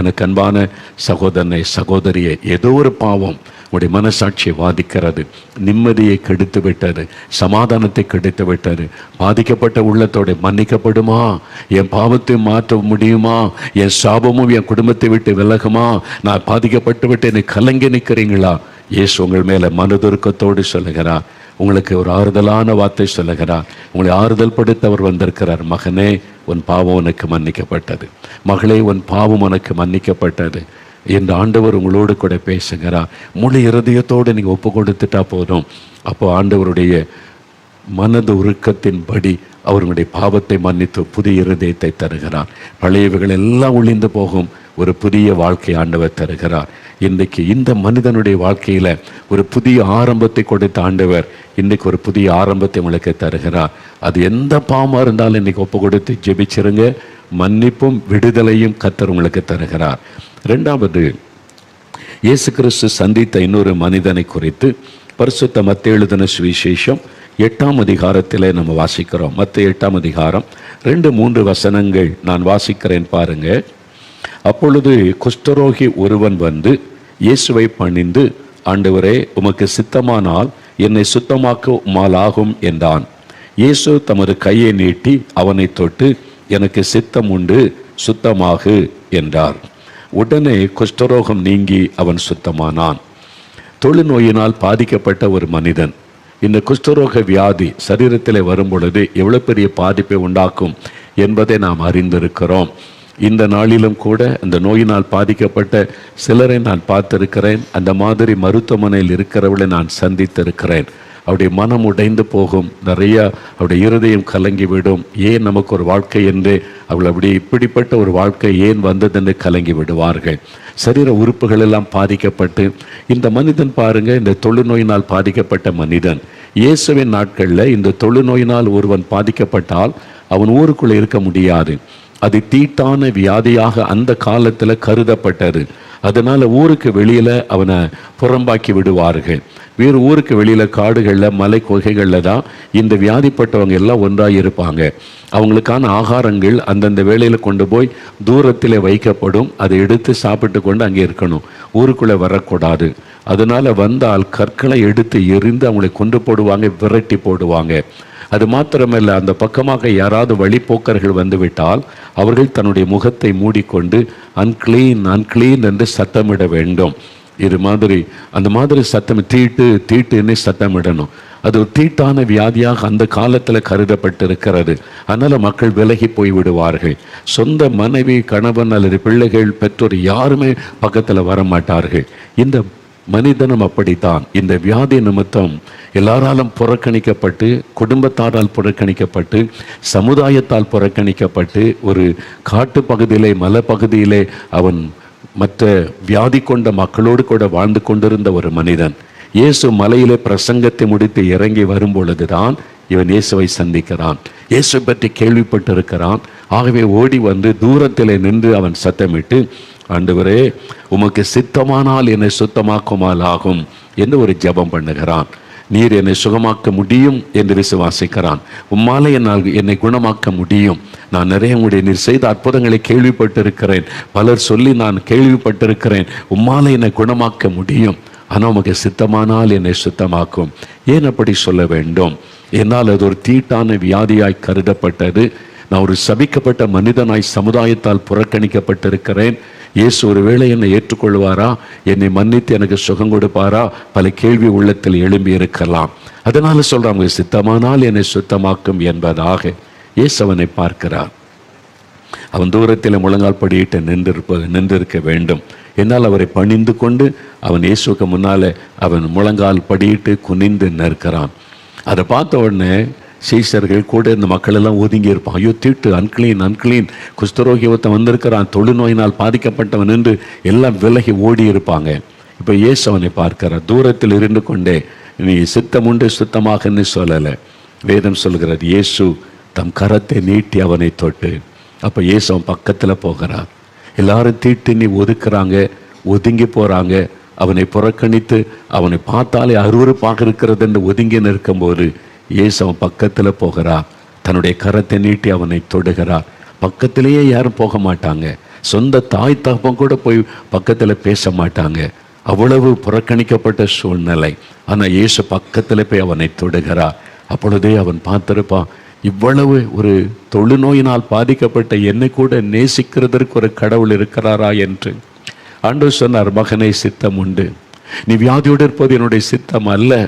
எனக்கு அன்பான சகோதரனை, சகோதரியை, ஏதோ ஒரு பாவம் உடைய மனசாட்சியை வாதிக்கிறது, நிம்மதியை கெடுத்து விட்டது, சமாதானத்தை கெடுத்து விட்டது. பாதிக்கப்பட்ட உள்ளத்தோட மன்னிக்கப்படுமா? என் பாவத்தை மாற்ற முடியுமா? என் சாபமும் என் குடும்பத்தை விட்டு விலகுமா? நான் பாதிக்கப்பட்டு விட்டு என்னை கலங்கி நிற்கிறீங்களா? இயேசு உங்கள் மேலே மனதுருக்கத்தோடு சொல்லுகிறார். உங்களுக்கு ஒரு ஆறுதலான வார்த்தை சொல்லுகிறார். உங்களை ஆறுதல் படுத்த அவர் வந்திருக்கிறார். மகனே, உன் பாவம் உனக்கு மன்னிக்கப்பட்டது, மகளே உன் பாவம் உனக்கு மன்னிக்கப்பட்டது என்று ஆண்டவர் உங்களோடு கூட பேசுகிறார். முழு இருதயத்தோடு நீங்கள் ஒப்பு கொடுத்துட்டா போதும். அப்போ ஆண்டவருடைய மனது உருக்கத்தின்படி அவர்களுடைய பாவத்தை மன்னித்து புதிய இருதயத்தை தருகிறார். பழையவைகள் எல்லாம் ஒழிந்து போகும், ஒரு புதிய வாழ்க்கை ஆண்டவர் தருகிறார். இன்றைக்கு இந்த மனிதனுடைய வாழ்க்கையில் ஒரு புதிய ஆரம்பத்தை கொடுத்த ஆண்டவர் இன்றைக்கு ஒரு புதிய ஆரம்பத்தை உங்களுக்கு தருகிறார். அது எந்த பாவமாக இருந்தாலும் இன்றைக்கி ஒப்பு கொடுத்து ஜெபிச்சிருங்க, மன்னிப்பும் விடுதலையும் கர்த்தர் உங்களுக்கு தருகிறார். ரெண்டாவது, இயேசு கிறிஸ்து சந்தித்த இன்னொரு மனிதனை குறித்து பரிசுத்த மத்தேயு எழுதின சுவிசேஷம் 8ஆம் அதிகாரத்திலே நம்ம வாசிக்கிறோம். மத்தேயு 8ஆம் அதிகாரம் 2-3 வசனங்கள் நான் வாசிக்கிறேன் பாருங்க. அப்பொழுது குஷ்டரோகி ஒருவன் வந்து இயேசுவை பணிந்து, ஆண்டவரே, உமக்கு சித்தமானால் என்னை சுத்தமாக்க உம்மாலாகும் என்றான். இயேசு தமது கையை நீட்டி அவனை தொட்டு, எனக்கு சித்தம் உண்டு, சுத்தமாகு என்றார். உடனே குஷ்டரோகம் நீங்கி அவன் சுத்தமானான். தொழுநோயினால் பாதிக்கப்பட்ட ஒரு மனிதன், இந்த குஷ்டரோக வியாதி சரீரத்தில் வரும் பொழுது எவ்வளவு பெரிய பாதிப்பை உண்டாக்கும் என்பதை நாம் அறிந்திருக்கிறோம். இந்த நாளிலும் கூட இந்த நோயினால் பாதிக்கப்பட்ட சிலரை நான் பார்த்திருக்கிறேன். அந்த மாதிரி மருத்துவமனையில் இருக்கிறவளை நான் சந்தித்திருக்கிறேன். அவருடைய மனம் உடைந்து போகும், நிறைய அவருடைய இருதயம் கலங்கிவிடும். ஏன் நமக்கு ஒரு வாழ்க்கை என்று அவள் அப்படி இப்படிப்பட்ட ஒரு வாழ்க்கை ஏன் வந்ததென்று கலங்கி விடுவார்கள். சரீர உறுப்புகள் எல்லாம் பாதிக்கப்பட்டு இந்த மனிதன் பாருங்க, இந்த தொழுநோயினால் பாதிக்கப்பட்ட மனிதன். இயேசுவின் நாட்களில் இந்த தொழுநோயினால் ஒருவன் பாதிக்கப்பட்டால் அவன் ஊருக்குள்ளே இருக்க முடியாது. அது தீட்டான வியாதியாக அந்த காலத்தில் கருதப்பட்டது. அதனால ஊருக்கு வெளியில அவனை புறம்பாக்கி விடுவார்கள். வேறு ஊருக்கு வெளியில காடுகளில் மலை குகைகளில் தான் இந்த வியாதிப்பட்டவங்க எல்லாம் ஒன்றாக இருப்பாங்க. அவங்களுக்கான ஆகாரங்கள் அந்தந்த வேளையில் கொண்டு போய் தூரத்தில் வைக்கப்படும். அதை எடுத்து சாப்பிட்டு கொண்டு அங்கே இருக்கணும், ஊருக்குள்ளே வரக்கூடாது. அதனால வந்தால் கற்களை எடுத்து எரிந்து அவங்களை கொண்டு போடுவாங்க, விரட்டி போடுவாங்க. அது மாத்திரமல்ல, அந்த பக்கமாக யாராவது வழிப்போக்கர்கள் வந்துவிட்டால் அவர்கள் தன்னுடைய முகத்தை மூடிக்கொண்டு அன்கிளீன் அன்கிளீன் என்று சத்தமிட வேண்டும். இது மாதிரி அந்த மாதிரி சத்தம் தீட்டுன்னு சத்தமிடணும். அது ஒரு தீட்டான வியாதியாக அந்த காலத்தில் கருதப்பட்டிருக்கிறது. அதனால மக்கள் விலகி போய் விடுவார்கள். சொந்த மனைவி, கணவன் அல்லது பிள்ளைகள், பெற்றோர் யாருமே பக்கத்தில் வரமாட்டார்கள். இந்த மனிதனும் அப்படித்தான். இந்த வியாதி நிமித்தம் எல்லாராலும் புறக்கணிக்கப்பட்டு, குடும்பத்தாரால் புறக்கணிக்கப்பட்டு, சமுதாயத்தால் புறக்கணிக்கப்பட்டு, ஒரு காட்டு பகுதியிலே, மலைப்பகுதியிலே அவன் மற்ற வியாதி கொண்ட மக்களோடு கூட வாழ்ந்து கொண்டிருந்த ஒரு மனிதன். இயேசு மலையிலே பிரசங்கத்தை முடித்து இறங்கி வரும் பொழுதுதான் இவன் இயேசுவை சந்திக்கிறான். இயேசு பற்றி கேள்விப்பட்டிருக்கிறான். ஆகவே ஓடி வந்து தூரத்திலே நின்று அவன் சத்தமிட்டு, ஆண்டவரே, உமக்கு சித்தமானால் என்னை சுத்தமாக்குமால் ஆகும் என்று ஒரு ஜெபம் பண்ணுகிறான். நீர் என்னை சுகமாக்க முடியும் என்று விசுவாசிக்கிறான். உம்மாலே என்னை குணமாக்க முடியும். நான் நிறைய உங்களுடைய நீர் செய்த அற்புதங்களை கேள்விப்பட்டிருக்கிறேன், பலர் சொல்லி நான் கேள்விப்பட்டிருக்கிறேன். உம்மாலே என்னை குணமாக்க முடியும், ஆனால் உமக்கு சித்தமானால் என்னை சுத்தமாக்கும். ஏன் அப்படி சொல்ல வேண்டும்? என்னால் அது ஒரு தீட்டான வியாதியாய் கருதப்பட்டது. நான் ஒரு சபிக்கப்பட்ட மனிதனாய் சமுதாயத்தால் புறக்கணிக்கப்பட்டிருக்கிறேன். இயேசு ஒருவேளை என்னை ஏற்றுக்கொள்வாரா, என்னை மன்னித்து எனக்கு சுகம் கொடுப்பாரா, பல கேள்வி உள்ளத்தில் எழும்பி இருக்கலாம். அதனால சொல்றாங்க, சித்தமானால் என்னை சுத்தமாக்கும் என்பதாக. இயேசு அவனை பார்க்கிறார். அவன் தூரத்தில் முழங்கால் படியிட்டு நின்றிருக்க வேண்டும். என்னால் அவரை பணிந்து கொண்டு அவன் இயேசுக்கு முன்னாலே அவன் முழங்கால் படியிட்டு குனிந்து நிற்கிறான். அதை பார்த்த உடனே சீசர்கள் கூட இந்த மக்கள் எல்லாம் ஒதுங்கி இருப்பான். ஐயோ, தீட்டு, அன்கிளீன் அன்கிளீன், குஷ்டரோகி ஒருத்தன் வந்திருக்கிறான், தொழுநோயினால் பாதிக்கப்பட்டவன் என்று எல்லாம் விலகி ஓடி இருப்பாங்க. இப்போ இயேசு அவனை பார்க்கிறார். தூரத்தில் இருந்து கொண்டே, நீ சித்தம் உண்டு சுத்தமாகன்னு சொல்லலை. வேதம் சொல்கிறது, இயேசு தம் கரத்தை நீட்டி அவனை தொட்டு. அப்போ இயேசு அவன் பக்கத்தில் போகிறார். எல்லாரும் தீட்டு நீ ஒதுக்குறாங்க, ஒதுங்கி போகிறாங்க. அவனை புறக்கணித்து அவனை பார்த்தாலே அருவருப்பாக இருக்கிறது என்று ஒதுங்கி நிற்கும்போது இயேசு அவன் பக்கத்தில் போகிறார். தன்னுடைய கரத்தை நீட்டி அவனை தொடுகிறார். பக்கத்திலேயே யாரும் போக மாட்டாங்க. சொந்த தாய் தகப்பன் கூட போய் பக்கத்தில் பேச மாட்டாங்க. அவ்வளவு புறக்கணிக்கப்பட்ட சூழ்நிலை. ஆனால் இயேசு பக்கத்தில் போய் அவனை தொடுகிறார். அப்பொழுதே அவன் பார்த்திருப்பான், இவ்வளவு ஒரு தொழுநோயினால் பாதிக்கப்பட்ட என்னை கூட நேசிக்கிறதற்கு ஒரு கடவுள் இருக்கிறாரா என்று. ஆண்டவர் சொன்னார், மகனை, சித்தம் உண்டு. நீ வியாதியோடு இருப்பது என்னுடைய சித்தம் அல்ல.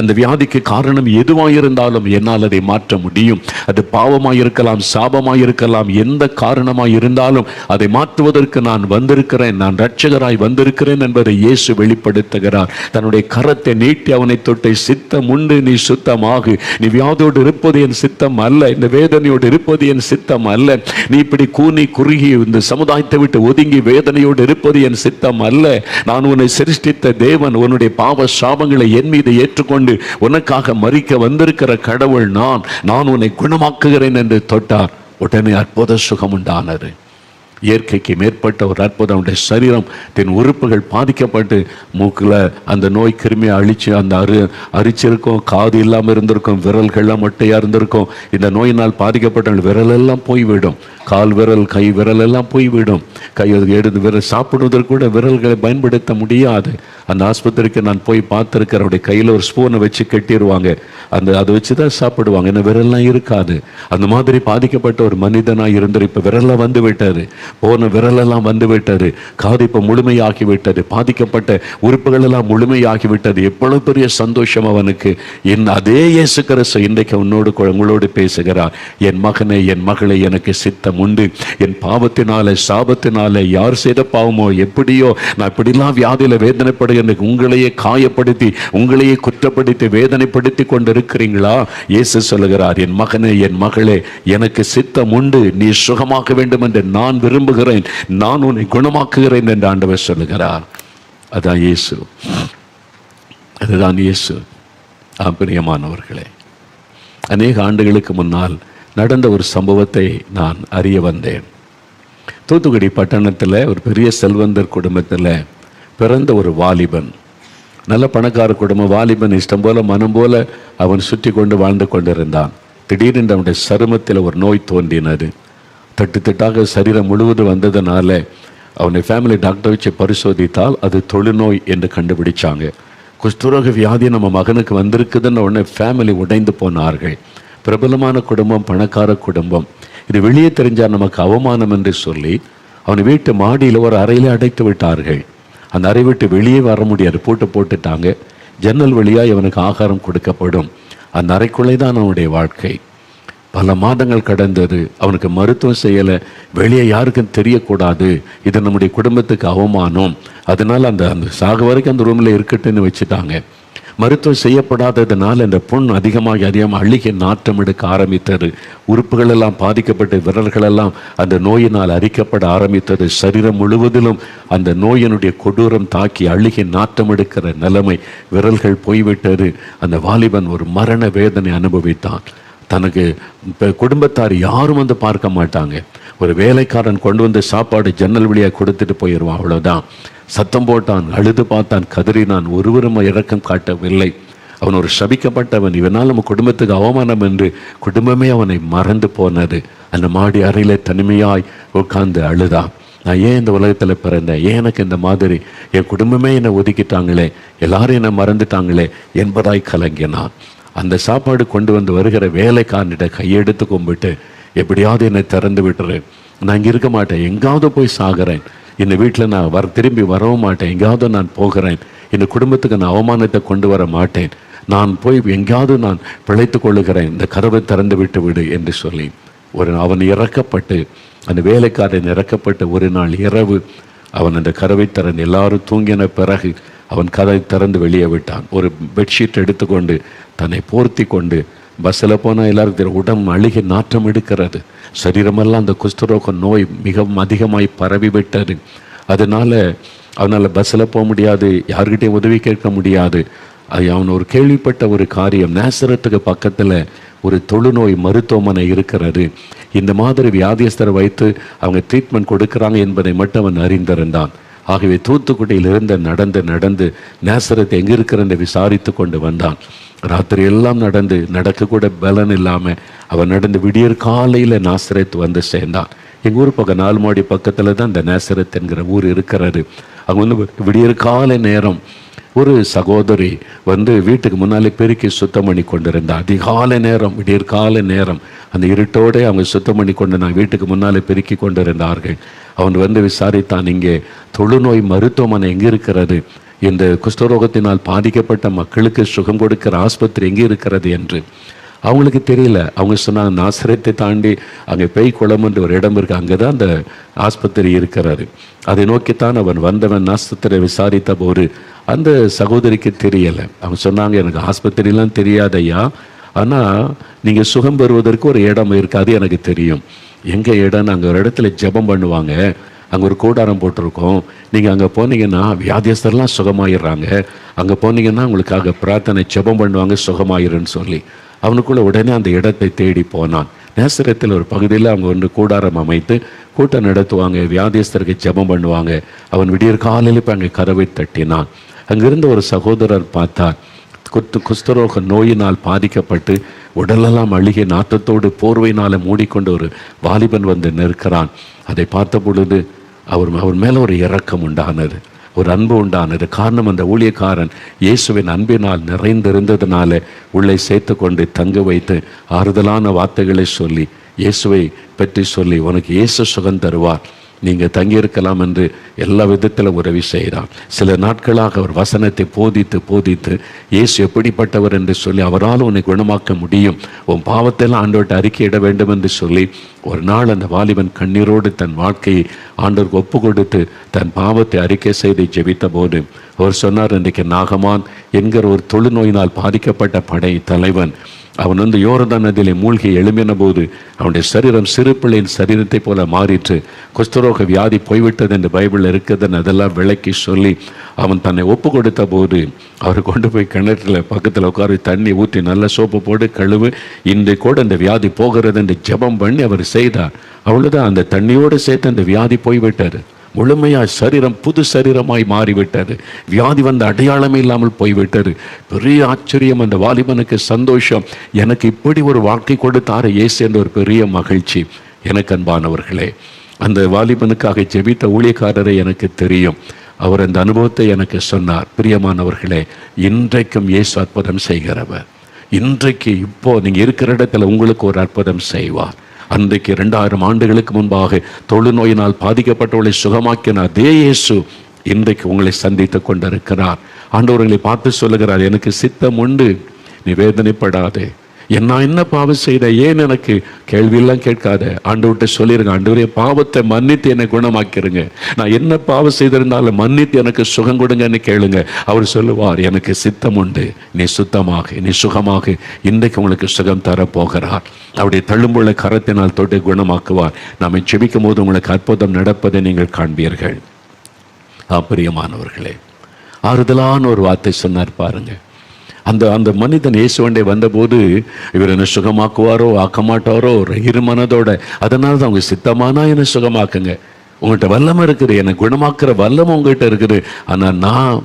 அந்த வியாதிக்கு காரணம் எதுவாக இருந்தாலும் என்னால் அதை மாற்ற முடியும். அது பாவமாக இருக்கலாம், சாபமாக இருக்கலாம், எந்த காரணமாக இருந்தாலும் அதை மாற்றுவதற்கு நான் வந்திருக்கிறேன், நான் இரட்சகராய் வந்திருக்கிறேன் என்பதை இயேசு வெளிப்படுத்துகிறார். தன்னுடைய கரத்தை நீட்டி அவனை தொட்டு, சித்தம் உண்டு, நீ சுத்தமாகு. நீ வியாதியோடு இருப்பது என் சித்தம் அல்ல, இந்த வேதனையோடு இருப்பது என் சித்தம் அல்ல. நீ இப்படி கூனி குறுகி இந்த சமுதாயத்தை விட்டு ஒதுங்கி வேதனையோடு இருப்பது என் சித்தம் அல்ல. நான் உன்னை சிருஷ்டித்த தேவன், உன்னுடைய பாவ சாபங்களை என் மீது ஏற்றுக்கொண்டு உனக்காக மரிக்க வந்திருக்கிற கடவுள் நான் உன்னை குணமாக்குகிறேன் என்று தொட்டார். உடனே அற்புத சுகம் உண்டானது. இயற்கைக்கு மேற்பட்ட ஒரு அற்புதம். அவனுடைய சரீரம் தன் உறுப்புகள் பாதிக்கப்பட்டு மூக்கில் அந்த நோய் கிருமியை அழிச்சு அந்த அரிச்சிருக்கும், காது இல்லாமல் இருந்திருக்கும், விரல்கள்லாம் மொட்டையாக இருந்திருக்கும். இந்த நோயினால் பாதிக்கப்பட்ட விரலெல்லாம் போய்விடும், கால் விரல் கை விரல் எல்லாம் போய்விடும். கை எடுத்து விரல் சாப்பிடுவதற்கு கூட விரல்களை பயன்படுத்த முடியாது. அந்த ஆஸ்பத்திரிக்கு நான் போய் பார்த்துருக்கிறேன். அவருடைய கையில் ஒரு ஸ்பூனை வச்சு கட்டிடுவாங்க, அதை வச்சு தான் சாப்பிடுவாங்க, என்ன விரல்லாம் இருக்காது. அந்த மாதிரி பாதிக்கப்பட்ட ஒரு மனிதனாக இருந்து இப்போ விரலாம் வந்து விட்டாரு, போன விரலெல்லாம் வந்து விட்டாரு, காது இப்போ முழுமையாகி விட்டது, பாதிக்கப்பட்ட உறுப்புகள் எல்லாம் முழுமையாகி விட்டது. எவ்வளவு பெரிய சந்தோஷம் அவனுக்கு. அதே இயேசு கிறிஸ்து இன்றைக்கு உங்களோடு பேசுகிறார். என் மகனை, என் மகளை, எனக்கு சித்தம் உண்டு. என் பாவத்தினால சாபத்தினால யார் செய்த பாவமோ எப்படியோ நான் இப்படிலாம் வியாதியில வேதனைப்படுகிறேன், உங்களையே காயப்படுத்தி உங்களையே குற்றப்படுத்தி வேதனைப்படுத்தி கொண்டிருக்கிறீங்களா? இயேசு சொல்லுகிறார், என் மகனே, என் மகளே, எனக்கு சித்தம் உண்டு, நீ சுகமாக்க வேண்டும் என்று நான் விரும்புகிறேன், நான் உன்னை குணமாக்குகிறேன் என்று ஆண்டவர் சொல்லுகிறார். அதான் இயேசு, அதுதான் இயேசு. பிரியமானவர்களே, அநேக ஆண்டுகளுக்கு முன்னால் நடந்த ஒரு சம்பவத்தை நான் அறிய வந்தேன். தூத்துக்குடி பட்டணத்தில் ஒரு பெரிய செல்வந்தர் குடும்பத்தில் பிறந்த ஒரு வாலிபன், நல்ல பணக்கார குடும்பம். வாலிபன் இஷ்டம் போல மனம் போல அவன் சுற்றி கொண்டு வாழ்ந்து கொண்டிருந்தான். திடீரென்று அவனுடைய சருமத்தில் ஒரு நோய் தோன்றினது. தட்டாக சரீரம் முழுவதும் வந்ததுனால அவனை ஃபேமிலி டாக்டர் வச்சு பரிசோதித்தால் அது தொழுநோய் என்று கண்டுபிடிச்சாங்க. குஷ்டரோக வியாதி நம்ம மகனுக்கு வந்திருக்குதுன்னு உடனே ஃபேமிலி உடைந்து போனார்கள். பிரபலமான குடும்பம், பணக்கார குடும்பம். இது வெளியே தெரிஞ்சால் நமக்கு அவமானம் என்று சொல்லி அவனை வீட்டு மாடியில் ஒரு அறையில் அடைத்து விட்டார்கள். அந்த அறை விட்டு வெளியே வர முடியாது, பூட்டு போட்டுட்டாங்க. ஜன்னல் வழியாக இவனுக்கு ஆகாரம் கொடுக்கப்படும். அந்த அறைக்குள்ளே தான் அவனுடைய வாழ்க்கை. பல மாதங்கள் கடந்தது. அவனுக்கு மருத்துவம் செய்யலை, வெளியே யாருக்கும் தெரியக்கூடாது, இது நம்முடைய குடும்பத்துக்கு அவமானம், அதனால் அந்த சாக வரைக்கும் அந்த ரூமில் இருக்கட்டுன்னு வச்சுட்டாங்க. மருத்துவம் செய்யப்படாததுனால அந்த புண் அதிகமாக அழுகி நாற்றம் எடுக்க ஆரம்பித்தது. உறுப்புகள் எல்லாம் பாதிக்கப்பட்டு விரல்களெல்லாம் அந்த நோயினால் அரிக்கப்பட ஆரம்பித்தது. சரீரம் முழுவதிலும் அந்த நோயினுடைய கொடூரம் தாக்கி அழுகி நாற்றம் எடுக்கிற நிலைமை, விரல்கள் போய்விட்டது. அந்த வாலிபன் ஒரு மரண வேதனை அனுபவித்தான். தனக்கு குடும்பத்தார் யாரும் வந்து பார்க்க மாட்டாங்க. ஒரு வேலைக்காரன் கொண்டு வந்து சாப்பாடு ஜன்னல் வழியாக கொடுத்துட்டு போயிடுவான், அவ்வளோதான். சத்தம் போட்டான், அழுது பார்த்தான், கதறினான், ஒருவரும் இரக்கம் காட்டவில்லை. அவன் ஒரு சபிக்கப்பட்டவன், இவனால் நம்ம குடும்பத்துக்கு அவமானம் என்று குடும்பமே அவனை மறந்து போனது. அந்த மாடி அறையில தனிமையாய் உட்கார்ந்து அழுதான். நான் ஏன் இந்த உலகத்தில் பிறந்தேன், ஏன் எனக்கு இந்த மாதிரி, என் குடும்பமே என்னை ஒதுக்கிட்டாங்களே, எல்லாரும் என்னை மறந்துட்டாங்களே என்பதாய் கலங்கினான். அந்த சாப்பாடு கொண்டு வந்து வருகிற வேலைக்காரனிட கையெடுத்து கும்பிட்டு, எப்படியாவது என்னை திறந்து விட்டுரு, நான் இங்கே இருக்க மாட்டேன், எங்காவது போய் சாகிறேன், இந்த வீட்டில் நான் திரும்பி வரவும் மாட்டேன், எங்கேயாவது நான் போகிறேன், இந்த குடும்பத்துக்கு நான் அவமானத்தை கொண்டு வர மாட்டேன், நான் போய் எங்கேயாவது நான் பிழைத்து கொள்ளுகிறேன், இந்த கதவை திறந்து விட்டு விடு என்று சொல்லி அவன் இறக்கப்பட்டு, அந்த வேலைக்காரன் இறக்கப்பட்ட ஒரு நாள் இரவு அவன் அந்த கதவை திறந்து, எல்லாரும் தூங்கின பிறகு அவன் கதவை திறந்து வெளியே விட்டான். ஒரு பெட்ஷீட் எடுத்துக்கொண்டு தன்னை போர்த்தி கொண்டு பஸ்ஸில் போனால் எல்லாருக்கும் உடம்பு அழுகி நாற்றம் எடுக்கிறது. சரீரமெல்லாம் அந்த குஷ்டரோக நோய் மிகவும் அதிகமாய் பரவி விட்டது. அவனால் பஸ்ஸில் போக முடியாது, யார்கிட்டையும் உதவி கேட்க முடியாது. அவன் ஒரு கேள்விப்பட்ட ஒரு காரியம், நேசரத்துக்கு பக்கத்தில் ஒரு தொழுநோய் மருத்துவமனை இருக்கிறது, இந்த மாதிரி வியாதியஸ்தரை வைத்து அவங்க ட்ரீட்மெண்ட் கொடுக்குறாங்க என்பதை மட்டும் அவன் அறிந்திருந்தான். ஆகவே தூத்துக்குடியிலிருந்து நடந்து நேசரத்தை எங்கே இருக்கிறன்னு விசாரித்து கொண்டு வந்தான். ராத்திரி எல்லாம் நடக்கக்கூட பலன் இல்லாமல் அவன் நடந்து விடியற் காலையில் நாசரத் வந்து சேர்ந்தான். எங்கள் ஊர் பக்கம் 4 மாடி பக்கத்தில் தான் இந்த நேசரத் என்கிற ஊர் இருக்கிறது. அங்கே வந்து விடியற் காலை நேரம் ஒரு சகோதரி வந்து வீட்டுக்கு முன்னாலே பெருக்கி சுத்தம் பண்ணி கொண்டிருந்தான். அதிகாலை நேரம், விடியற் காலை நேரம், அந்த இருட்டோடு அவங்க சுத்தம் பண்ணி கொண்டு நான் வீட்டுக்கு முன்னாலே பெருக்கி கொண்டிருந்தார்கள். அவன் வந்து விசாரித்தான், இங்கே தொழுநோய் மருத்துவமனை எங்கே இருக்கிறது, இந்த குஷ்டரோகத்தினால் பாதிக்கப்பட்ட மக்களுக்கு சுகம் கொடுக்கிற ஆஸ்பத்திரி எங்கே இருக்கிறது என்று. அவங்களுக்கு தெரியல. அவங்க சொன்னாங்க, நாசரத்தை தாண்டி அங்கே பேய் குளம் என்று ஒரு இடம் இருக்குது, அங்கே தான் அந்த ஆஸ்பத்திரி இருக்கிறாரு. அதை நோக்கித்தான் அவன் வந்தவன். நாசத்திரை விசாரித்த போது அந்த சகோதரிக்கு தெரியலை. அவங்க சொன்னாங்க, எனக்கு ஆஸ்பத்திரிலாம் தெரியாதையா, ஆனால் நீங்கள் சுகம் பெறுவதற்கு ஒரு இடம் இருக்காது எனக்கு தெரியும். எங்கே இடம்னு, அங்கே ஒரு இடத்துல ஜெபம் பண்ணுவாங்க, அங்கே ஒரு கூடாரம் போட்டிருக்கோம், நீங்கள் அங்கே போனீங்கன்னா வியாதியஸ்தர்லாம் சுகமாயிடுறாங்க, அங்கே போனீங்கன்னா உங்களுக்காக பிரார்த்தனை ஜெபம் பண்ணுவாங்க, சுகமாயிருன்னு சொல்லி அவனுக்குள்ள உடனே அந்த இடத்தை தேடி போனான். நேசரத்தில் ஒரு பகுதியில் அவங்க ஒன்று கூடாரம் அமைத்து கூட்டம் நடத்துவாங்க, வியாதியஸ்தருக்கு ஜெபம் பண்ணுவாங்க. அவன் விடியற் காலையில் இப்போ அங்கே கதவை தட்டினான். அங்கிருந்த ஒரு சகோதரர் பார்த்தார், குஷ்டரோக நோயினால் பாதிக்கப்பட்டு உடலெல்லாம் அழுகிய நாற்றத்தோடு போர்வையினால் மூடிக்கொண்டு ஒரு வாலிபன் வந்து நிற்கிறான். அதை பார்த்த பொழுது அவர் மேலே ஒரு இரக்கம் உண்டானது, ஒரு அன்பு உண்டானது. காரணம், அந்த ஊழியக்காரன் இயேசுவின் அன்பினால் நிறைந்திருந்ததுனால உள்ளே சேர்த்து கொண்டு தங்க வைத்து ஆறுதலான வார்த்தைகளை சொல்லி இயேசுவை பற்றி சொல்லி, உனக்கு இயேசு சுகம் தருவார், நீங்கள் தங்கியிருக்கலாம் என்று எல்லா விதத்தில் உதவி செய்கிறார். சில நாட்களாக அவர் வசனத்தை போதித்து இயேசு எப்படிப்பட்டவர் என்று சொல்லி அவரால் உன்னை குணமாக்க முடியும், உன் பாவத்தையெல்லாம் ஆண்டவர்கிட்ட அறிக்கையிட வேண்டும் என்று சொல்லி ஒரு நாள் அந்த வாலிபன் கண்ணீரோடு தன் வாழ்க்கையை ஆண்டவருக்கு ஒப்பு கொடுத்து தன் பாவத்தை அறிக்கை செய்து ஜெபித்த போது அவர் சொன்னார், இன்றைக்கு நாகமான் என்கிற ஒரு தொழுநோயினால் பாதிக்கப்பட்ட படை தலைவன் அவன் வந்து யோர்தான் நதியிலே மூழ்கி எழும்பின போது அவனுடைய சரீரம் சிறு பிள்ளையின் சரீரத்தை போல மாறிற்று. குஷ்டரோக வியாதி போய்விட்டது என்று பைபிள் இருக்குதுன்னு அதெல்லாம் விளக்கி சொல்லி அவன் தன்னை ஒப்பு கொடுத்த போது அவர் கொண்டு போய் கிணற்றில் பக்கத்தில் உட்கார தண்ணி ஊற்றி நல்ல சோப்பு போட்டு கழுவு, இன்று கூட அந்த வியாதி போகிறது என்று ஜெபம் பண்ணி அவர் செய்தார். அவ்வளோதான், அந்த தண்ணியோடு சேர்த்து அந்த வியாதி போய்விட்டார். முழுமையாய் சரீரம் புது சரீரமாய் மாறிவிட்டது. வியாதி வந்த அடையாளமே இல்லாமல் போய்விட்டது. பெரிய ஆச்சரியம், அந்த வாலிபனுக்கு சந்தோஷம். எனக்கு இப்படி ஒரு வாழ்க்கை கொடுத்தார இயேசு என்ற ஒரு பெரிய மகிழ்ச்சி. எனக்கு அன்பானவர்களே, அந்த வாலிபனுக்காக ஜெபித்த ஊழியக்காரரை எனக்கு தெரியும். அவர் அந்த அனுபவத்தை எனக்கு சொன்னார். பிரியமானவர்களே, இன்றைக்கும் இயேசு அற்புதம் செய்கிறவர். இன்றைக்கு இப்போ நீங்கள் இருக்கிற இடத்துல உங்களுக்கு ஒரு அற்புதம் செய்வார். அன்றைக்கு 2000 ஆண்டுகளுக்கு முன்பாக தொழுநோயினால் பாதிக்கப்பட்டவர்களை சுகமாக்கின அதே இயேசு இன்றைக்கு உங்களை சந்தித்து கொண்டிருக்கிறார். ஆண்டவர்களை பார்த்து சொல்லுகிறார், எனக்கு சித்தம் உண்டு, நீ வேதனைப்படாதே. நான் என்ன பாவம் செய்த, ஏன் எனக்கு கேள்வியெல்லாம் கேட்காத. ஆண்டவர்கிட்ட சொல்லிருங்க, ஆண்டவரே பாவத்தை மன்னித்து என்னை குணமாக்கிருங்க, நான் என்ன பாவம் செய்திருந்தாலும் மன்னித்து எனக்கு சுகம் கொடுங்கன்னு கேளுங்க. அவர் சொல்லுவார், எனக்கு சித்தம் உண்டு, நீ சுத்தமாக, நீ சுகமாக. இன்றைக்கு உங்களுக்கு சுகம் தரப்போகிறார். அவருடைய தள்ளும்புள்ள கரத்தினால் தொட்டு குணமாக்குவார். நம்மை செபிக்கும் போது உங்களுக்கு அற்புதம் நடப்பதை நீங்கள் காண்பீர்கள். பிரியமானவர்களே, ஆறுதலான ஒரு வார்த்தை சொன்னார் பாருங்க. அந்த மனிதன் இயேசுவண்டே வந்தபோது இவர் என்ன சுகமாக்குவாரோ ஆக்க மாட்டாரோ இருமனதோட, அதனால தான் அவங்க சித்தமானா என்னை சுகமாக்குங்க, உங்கள்கிட்ட வல்லமை இருக்குது, என்னை குணமாக்குற வல்லமை உங்கள்கிட்ட இருக்குது, ஆனால் நான்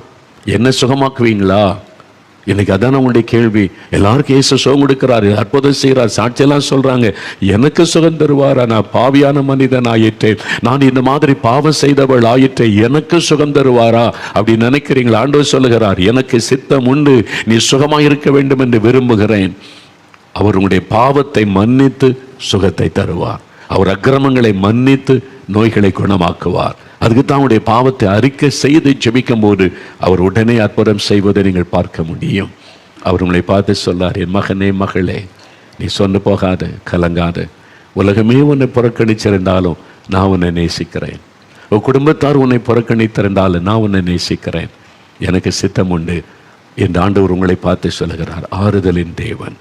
என்ன சுகமாக்குவீங்களா? இன்னைக்கு அதான உங்களுடைய கேள்வி. எல்லாருக்கும் இயேசு சுகம் கொடுக்கிறாரு, அற்புதம் செய்கிறார், சாட்சியெல்லாம் சொல்றாங்க. எனக்கு சுகம் தருவாரா? நான் பாவியான மனிதன் ஆயிற்றேன், நான் இந்த மாதிரி பாவம் செய்தவள் ஆயிற்றேன், எனக்கு சுகம் தருவாரா அப்படின்னு நினைக்கிறீங்களா? ஆண்டவர் சொல்லுகிறார், எனக்கு சித்தம் உண்டு, நீ சுகமாக இருக்க வேண்டும் என்று விரும்புகிறேன். அவர் உங்களுடைய பாவத்தை மன்னித்து சுகத்தை தருவார். அவர் அக்கிரமங்களை மன்னித்து நோய்களை குணமாக்குவார். அதுக்கு தான் அவருடைய பாவத்தை அறிக்கை செய்து ஜெபிக்கும் போது அவர் உடனே அற்புதம் செய்வதை நீங்கள் பார்க்க முடியும். அவர் உங்களை பார்த்து சொல்லார், என் மகனே மகளே, நீ சொன்ன போகாத, கலங்காத. உலகமே உன்னை புறக்கணிச்சிருந்தாலும் நான் உன்னை நேசிக்கிறேன். உன் குடும்பத்தார் உன்னை புறக்கணித்திருந்தாலும் நான் உன்னை நேசிக்கிறேன். எனக்கு சித்தம் உண்டு என்று ஆண்டவர் உங்களை பார்த்து சொல்லுகிறார். ஆறுதலின் தேவன்.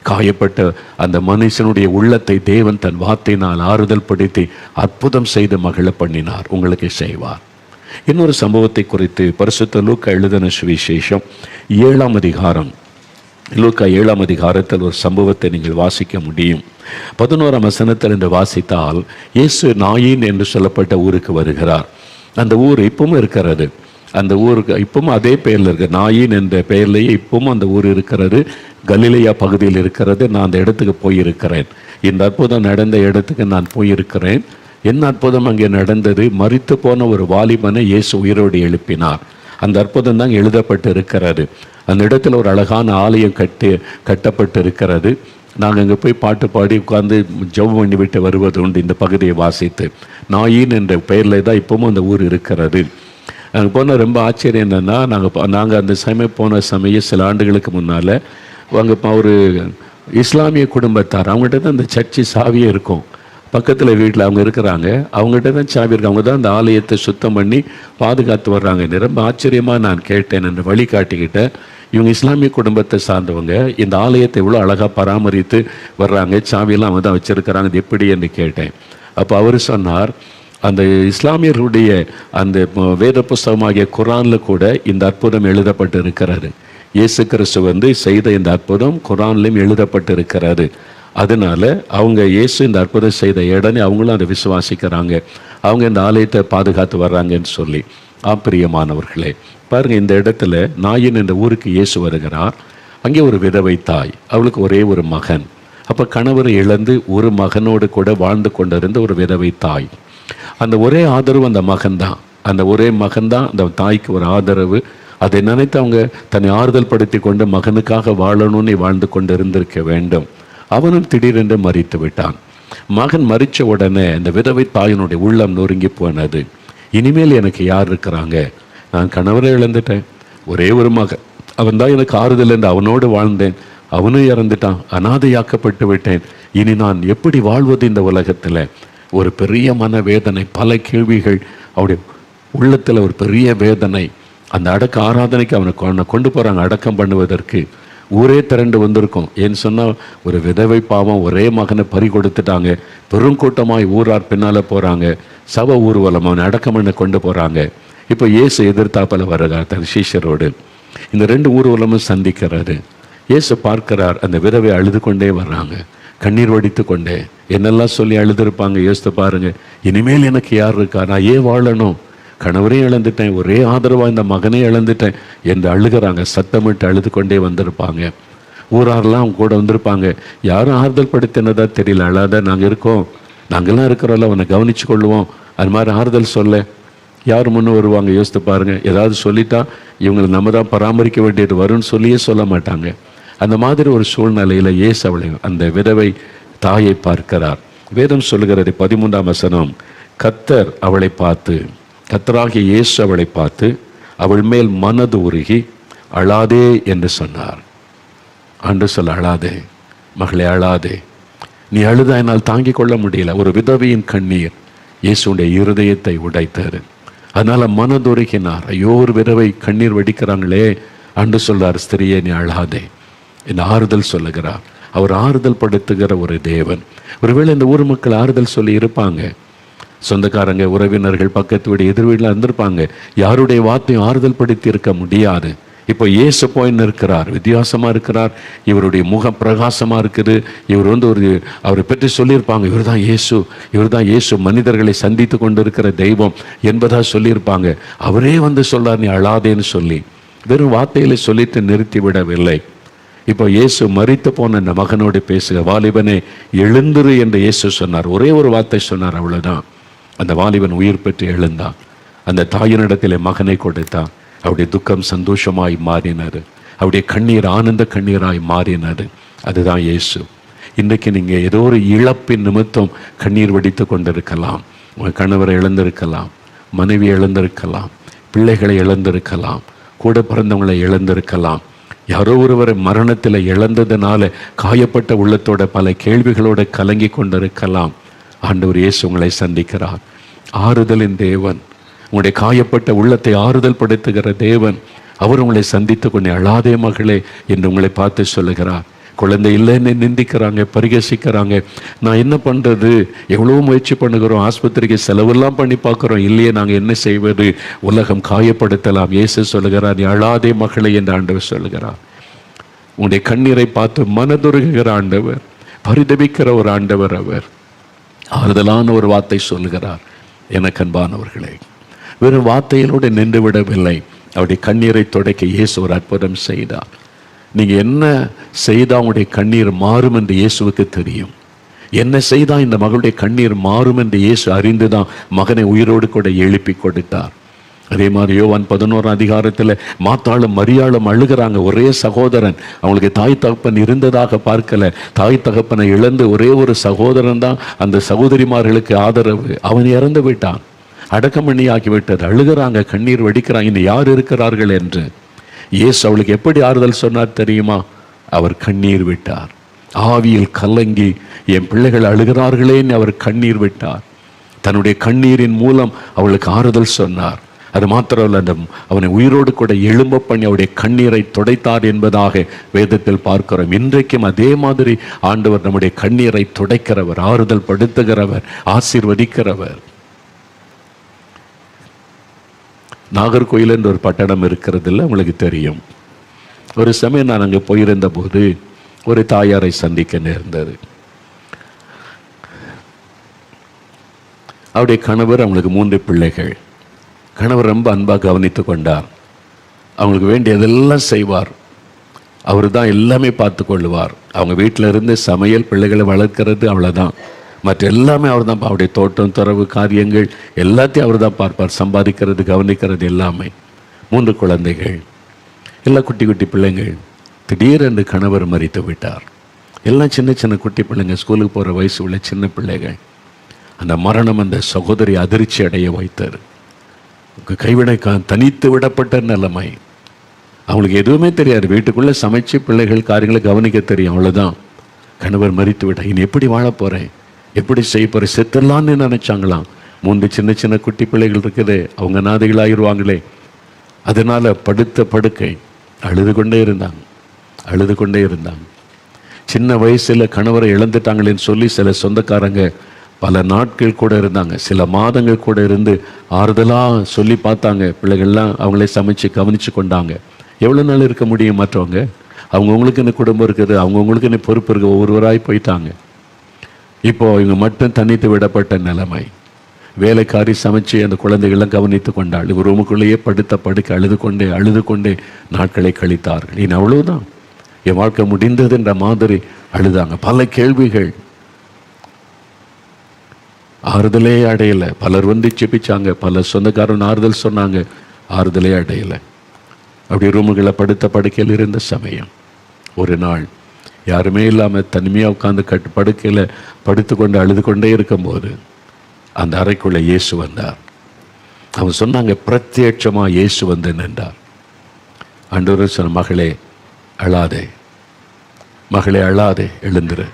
காயப்பட்ட அந்த மனுஷனுடைய உள்ளத்தை தேவன் தன் வார்த்தையினால் ஆறுதல் படுத்தி அற்புதம் செய்து மகிழ பண்ணினார். உங்களுக்கு செய்வார். இன்னொரு சம்பவத்தை குறித்து பரிசுத்த லூக்கா எழுதின சுவிசேஷம் 7ஆம் அதிகாரம், லூக்கா 7ஆம் அதிகாரத்தில் ஒரு சம்பவத்தை நீங்கள் வாசிக்க முடியும். 11ஆம் வசனத்தில் என்று வாசித்தால், இயேசு நாயின் என்று சொல்லப்பட்ட ஊருக்கு வருகிறார். அந்த ஊர் இப்பவும் இருக்கிறது. அந்த ஊருக்கு இப்பவும் அதே பெயரில் இருக்கு, நாயின் என்ற பெயர்லேயே இப்பவும் அந்த ஊர் இருக்கிறது. கலிலேயா பகுதியில் இருக்கிறது. நான் அந்த இடத்துக்கு போயிருக்கிறேன். இந்த அற்புதம் நடந்த இடத்துக்கு நான் போயிருக்கிறேன். என்ன அற்புதம் அங்கே நடந்தது? மரித்து போன ஒரு வாலிபனை இயேசு உயிரோடு எழுப்பினார். அந்த அற்புதம் தான் எழுதப்பட்டு இருக்கிறது. அந்த இடத்துல ஒரு அழகான ஆலயம் கட்டப்பட்டு இருக்கிறது. நாங்கள் அங்கே போய் பாட்டு பாடி உட்கார்ந்து ஜெபம் பண்ணி விட்டு வருவது உண்டு. இந்த பகுதியை வாசித்து நாயின் என்ற பெயரில் தான் இப்பவும் அந்த ஊர் இருக்கிறது. அங்கே போன ரொம்ப ஆச்சரியம் என்னென்னா, நாங்கள் அந்த போன சமயம் சில ஆண்டுகளுக்கு முன்னால் அங்கே ஒரு இஸ்லாமிய குடும்பத்தார், அவங்ககிட்ட தான் அந்த சர்ச்சு சாவியே இருக்கும். பக்கத்தில் வீட்டில் அவங்க இருக்கிறாங்க, அவங்ககிட்ட தான் சாவி இருக்கு. அவங்க தான் அந்த ஆலயத்தை சுத்தம் பண்ணி பாதுகாத்து வர்றாங்க. ரொம்ப ஆச்சரியமாக நான் கேட்டேன், என்று வழிகாட்டிக்கிட்டேன். இவங்க இஸ்லாமிய குடும்பத்தை சார்ந்தவங்க, இந்த ஆலயத்தை இவ்வளோ அழகாக பராமரித்து வர்றாங்க, சாவியெல்லாம் அவங்க தான் வச்சுருக்கிறாங்க, இது எப்படி என்று கேட்டேன். அப்போ அவர் சொன்னார், அந்த இஸ்லாமியர்களுடைய அந்த வேத புஸ்தகமாகிய குரானில் கூட இந்த அற்புதம் எழுதப்பட்டு இருக்கிறாரு. இயேசு கிறிஸ்து செய்த இந்த அற்புதம் குரான்லையும் எழுதப்பட்டு இருக்கிறாரு. அதனால அவங்க இயேசு இந்த அற்புதம் செய்த உடனே அவங்களும் அதை விசுவாசிக்கிறாங்க. அவங்க இந்த ஆலயத்தை பாதுகாத்து வர்றாங்கன்னு சொல்லி. பிரியமானவர்களே, பாருங்க, இந்த இடத்துல நாயின் என்ற ஊருக்கு இயேசு வருகிறார். அங்கே ஒரு விதவை தாய், அவளுக்கு ஒரே ஒரு மகன். அப்போ கணவரை இழந்து ஒரு மகனோடு கூட வாழ்ந்து கொண்டிருந்த ஒரு விதவை தாய். அந்த ஒரே ஆதரவு அந்த மகன்தான். அந்த ஒரே மகன்தான் அந்த தாய்க்கு ஒரு ஆதரவு. அதை நினைத்து அவங்க தன்னை ஆறுதல் படுத்தி கொண்டு மகனுக்காக வாழணும்னு வாழ்ந்து கொண்டு இருந்திருக்க வேண்டும். அவனும் திடீரென்று மரித்து விட்டான். மகன் மரித்த உடனே அந்த விதவை தாயினுடைய உள்ளம் நொறுங்கி போனது. இனிமேல் எனக்கு யார் இருக்கிறாங்க? நான் கணவரை இழந்துட்டேன், ஒரே ஒரு மகன், அவன் தான் எனக்கு ஆறுதல் என்று அவனோடு வாழ்ந்தேன், அவனும் இறந்துட்டான், அனாதையாக்கப்பட்டு விட்டேன். இனி நான் எப்படி வாழ்வது இந்த உலகத்தில்? ஒரு பெரிய மன வேதனை, பல கேள்விகள் அவருடைய உள்ளத்தில், ஒரு பெரிய வேதனை. அந்த அடக்க ஆராதனைக்கு அவனை கொண்டு போகிறாங்க அடக்கம் பண்ணுவதற்கு. ஊரே திரண்டு வந்திருக்கும். ஏன்னு சொன்னால் ஒரு விதவை பாவம், ஒரே மகனை பறி கொடுத்துட்டாங்க. பெருங்கூட்டமாய் ஊரார் பின்னால் போகிறாங்க. சவ ஊர்வலம் அவனை அடக்கம் பண்ண கொண்டு போகிறாங்க. இப்போ இயேசு எதிர்த்தாப்பில் வருகிறார் தன் சீஷரோடு. இந்த 2 ஊர்வலமும் சந்திக்கிறாரு. இயேசு பார்க்கிறார், அந்த விதவை அழுது கொண்டே வர்றாங்க, கண்ணீர் வடித்து கொண்டே. என்னெல்லாம் சொல்லி அழுதுருப்பாங்க யோசித்து பாருங்க. இனிமேல் எனக்கு யார் இருக்கா? நான் ஏன் வாழணும்? கணவரையும் இழந்துட்டேன், ஒரே ஆதரவாக இந்த மகனே இழந்துட்டேன் என்று அழுகிறாங்க. சத்தமிட்டு அழுது கொண்டே வந்திருப்பாங்க. ஊராரெலாம் அவங்க கூட வந்திருப்பாங்க. யாரும் ஆறுதல் படுத்தினதா தெரியல. அழாத, நாங்கள் இருக்கோம், நாங்கள்லாம் இருக்கிறோம்ல, அவனை கவனிச்சு கொள்ளுவோம், அது மாதிரி ஆறுதல் சொல்ல யார் முன்னே வருவாங்க? யோசித்து பாருங்க. ஏதாவது சொல்லிட்டா இவங்களை நம்ம தான் பராமரிக்க வேண்டியது வரும்னு சொல்லியே சொல்ல மாட்டாங்க. அந்த மாதிரி ஒரு சூழ்நிலையில் இயேசு அவளை, அந்த விதவை தாயை பார்க்கிறார். வேதம் சொல்லுகிறது 13ஆம் வசனம், கர்த்தர் அவளை பார்த்து, கர்த்தராகிய இயேசு அவளை பார்த்து அவள் மேல் மனது உருகி அழாதே என்று சொன்னார். ஆண்டு சொல்ல, அழாதே மகளே, அழாதே, நீ அழுதா என்னால் தாங்கிக் கொள்ள முடியல. ஒரு விதவையின் கண்ணீர் இயேசுடைய இருதயத்தை உடைத்தது. அதனால மனதுருகினார். ஐயோ, ஒரு விதவை கண்ணீர் வடிக்கிறாங்களே. ஆண்டு சொல்றார், ஸ்திரியே நீ அழாதே என்று ஆறுதல் சொல்லுகிறார். அவர் ஆறுதல் படுத்துகிற ஒரு தேவன். ஒருவேளை இந்த ஊர் மக்கள் ஆறுதல் சொல்லி இருப்பாங்க, சொந்தக்காரங்க, உறவினர்கள், பக்கத்து வீடு, எதிர் வீட்டில் இருந்திருப்பாங்க. யாருடைய வார்த்தையும் ஆறுதல் படுத்தி இருக்க முடியாது. இப்போ இயேசு போயின்னு இருக்கிறார், வித்தியாசமாக இருக்கிறார், இவருடைய முகம் பிரகாசமாக இருக்குது. இவர் அவரை பற்றி சொல்லியிருப்பாங்க, இவர் தான் இயேசு, இவர் தான் இயேசு, மனிதர்களை சந்தித்து கொண்டு இருக்கிற தெய்வம் என்பதாக சொல்லியிருப்பாங்க. அவரே சொல்றார், நீ அழாதேன்னு சொல்லி. வெறும் வார்த்தைகளை சொல்லிட்டு நிறுத்தி விடவில்லை. இப்போ இயேசு மரித்து போன அந்த மகனோடு பேசுக, வாலிபனே எழுந்துரு என்று இயேசு சொன்னார். ஒரே ஒரு வார்த்தை சொன்னார், அவ்வளவுதான். அந்த வாலிபன் உயிர் பெற்று எழுந்தான். அந்த தாயினிடத்திலே மகனை கொடுத்தான். அவருடைய துக்கம் சந்தோஷமாய் மாறினது. அவருடைய கண்ணீர் ஆனந்த கண்ணீராய் மாறினது. அதுதான் இயேசு. இன்றைக்கு நீங்கள் ஏதோ ஒரு இழப்பின் நிமித்தம் கண்ணீர் வடித்து கொண்டிருக்கலாம். உங்கள் கணவரை இழந்திருக்கலாம், மனைவி இழந்திருக்கலாம், பிள்ளைகளை இழந்திருக்கலாம், கூட பிறந்தவங்களை இழந்திருக்கலாம். யாரோ ஒருவரை மரணத்தில் இழந்ததுனால காயப்பட்ட உள்ளத்தோட பல கேள்விகளோட கலங்கி கொண்டிருக்கலாம். ஆண்டவர் இயேசு உங்களை சந்திக்கிறார். ஆறுதலின் தேவன், உங்களுடைய காயப்பட்ட உள்ளத்தை ஆறுதல் படுத்துகிற தேவன். அவர் உங்களை சந்தித்து கொண்டு அழாதே மகளே என்று உங்களை பார்த்து சொல்லுகிறார். குழந்தை இல்லைன்னு நிந்திக்கிறாங்க, பரிகசிக்கிறாங்க. நான் என்ன பண்ணுறது? எவ்வளோ முயற்சி பண்ணுகிறோம், ஆஸ்பத்திரிக்கு செலவெல்லாம் பண்ணி பார்க்குறோம், இல்லையே நாங்கள் என்ன செய்வது? உலகம் காயப்படுத்தலாம். இயேசு சொல்லுகிறார், நீ அழாதே மகளே என்று ஆண்டவர் சொல்லுகிறார். உங்களுடைய கண்ணீரை பார்த்து மனதுருகிற ஆண்டவர், பரிதபிக்கிற ஒரு ஆண்டவர். அவர் ஆறுதலான ஒரு வார்த்தை சொல்லுகிறார். எனக்கு அன்பானவர்களே, வெறும் வார்த்தையிலோடு நின்று விடவில்லை. அவருடைய கண்ணீரை துடைக்க இயேசு ஒரு அற்புதம் செய்தார். நீங்கள் என்ன செய்தால் உங்களுடைய கண்ணீர் மாறும் என்று இயேசுவுக்கு தெரியும். என்ன செய்தால் இந்த மகளுடைய கண்ணீர் மாறும் என்று இயேசு அறிந்துதான் மகனை உயிரோடு கூட எழுப்பி கொடுத்தார். அதே மாதிரி யோவான் 11ஆம் அதிகாரத்தில் மாத்தாளும் மரியாளும் அழுகிறாங்க. ஒரே சகோதரன், அவங்களுக்கு தாய் தகப்பன் இருந்ததாக பார்க்கல. தாய் தகப்பனை இழந்து ஒரே ஒரு சகோதரன் தான் அந்த சகோதரிமார்களுக்கு ஆதரவு. அவன் இறந்து விட்டான், அடக்கமணி ஆகிவிட்டது. அழுகிறாங்க, கண்ணீர் வடிக்கிறாங்க, இன்னும் யார் இருக்கிறார்கள் என்று. இயேசு அவளுக்கு எப்படி ஆறுதல் சொன்னார் தெரியுமா? அவர் கண்ணீர் விட்டார். ஆவியில் கலங்கி என் பிள்ளைகள் அழுகிறார்களேன்னு அவர் கண்ணீர் விட்டார். தன்னுடைய கண்ணீரின் மூலம் அவளுக்கு ஆறுதல் சொன்னார். அது மாத்திரமல்ல, அந்த அவனை உயிரோடு கூட எழும்ப பண்ணி அவருடைய கண்ணீரை துடைத்தார் என்பதாக வேதத்தில் பார்க்கிறோம். இன்றைக்கும் அதே மாதிரி ஆண்டவர் நம்முடைய கண்ணீரை துடைக்கிறவர், ஆறுதல் படுத்துகிறவர், ஆசீர்வதிக்கிறவர். நாகர்கோயில் என்ற ஒரு பட்டணம் இருக்கிறதில்ல, உங்களுக்கு தெரியும். ஒரு சமயம் நான் அங்கே போயிருந்த போது ஒரு தாயாரை சந்திக்க நேர்ந்தது. அவருடைய கணவர், அவங்களுக்கு 3 பிள்ளைகள். கணவர் ரொம்ப அன்பாக கவனித்து கொண்டார். அவங்களுக்கு வேண்டியதெல்லாம் செய்வார். அவர் தான் எல்லாமே பார்த்து கொள்ளுவார். அவங்க வீட்டில் இருந்து சமையல், பிள்ளைகளை வளர்க்கிறது, அவ்வளோதான். மற்ற எல்லாமே அவர் தான். அவருடைய தோட்டம், துறவு காரியங்கள் எல்லாத்தையும் அவர் தான் பார்ப்பார். சம்பாதிக்கிறது, கவனிக்கிறது எல்லாமே. 3 குழந்தைகள், எல்லாம் குட்டி குட்டி பிள்ளைங்கள். திடீரென்று கணவர் மரித்து விட்டார். எல்லாம் சின்ன சின்ன குட்டி பிள்ளைங்க, ஸ்கூலுக்கு போகிற வயசு உள்ள சின்ன பிள்ளைகள். அந்த மரணம் அந்த சகோதரி அதிர்ச்சி அடைய வைத்தார். கைவினை தனித்து விடப்பட்ட நிலைமை. அவங்களுக்கு எதுவுமே தெரியாது. வீட்டுக்குள்ளே சமைச்சு பிள்ளைகள் காரியங்களை கவனிக்க தெரியும், அவ்வளோதான். கணவர் மரித்து விட்டார். இனி எப்படி வாழ போகிறேன், எப்படி செய்ய போகிறேன், செத்துடலான்னு நினச்சாங்களாம். 3 சின்ன சின்ன குட்டி பிள்ளைகள் இருக்குது, அவங்க நாதிகளாகிடுவாங்களே. அதனால் படுத்த படுக்கை அழுது கொண்டே இருந்தாங்க. சின்ன வயசில் கணவரை இழந்துட்டாங்களேன்னு சொல்லி சில சொந்தக்காரங்க பல நாட்கள் கூட இருந்தாங்க, சில மாதங்கள் கூட இருந்து ஆறுதலாக சொல்லி பார்த்தாங்க. பிள்ளைகள்லாம் அவங்களே சமைச்சு கவனித்து கொண்டாங்க. எவ்வளோ நாள் இருக்க முடியும்? மற்றவங்க அவங்கவுங்களுக்குன்னு குடும்பம் இருக்குது, அவங்கவுங்களுக்குன்னு பொறுப்பு இருக்குது, ஒவ்வொருவராய் போயிட்டாங்க. இப்போது இவங்க மட்டும் தனித்து விடப்பட்ட நிலைமை. வேலைக்காரி சமைச்சு அந்த குழந்தைகள்லாம் கவனித்து கொண்டாள். இவர் ரூமுக்குள்ளேயே படுத்த படுக்க அழுது கொண்டே நாட்களை கழித்தார்கள். இனி அவ்வளவுதான், என் வாழ்க்கை முடிந்தது என்ற மாதிரி அழுதாங்க. பல கேள்விகள், ஆறுதலே அடையலை. பலர் வந்து செபிச்சாங்க, பல சொந்தக்காரன் ஆறுதல் சொன்னாங்க, ஆறுதலே அடையலை. அப்படி ரூமுகளை படுத்த படுக்கையில் இருந்த சமயம் ஒரு நாள் யாருமே இல்லாமல் தனிமையாக உட்காந்து படுக்கையில் படுத்து கொண்டு அழுது கொண்டே இருக்கும்போது அந்த அறைக்குள்ளே இயேசு வந்தார். அவங்க சொன்னாங்க, பிரத்யட்சமாக இயேசு வந்து நின்றார். ஆண்டவர் சொன்ன, மகளே அழாதே, மகளே அழாதே, எழுந்துரு,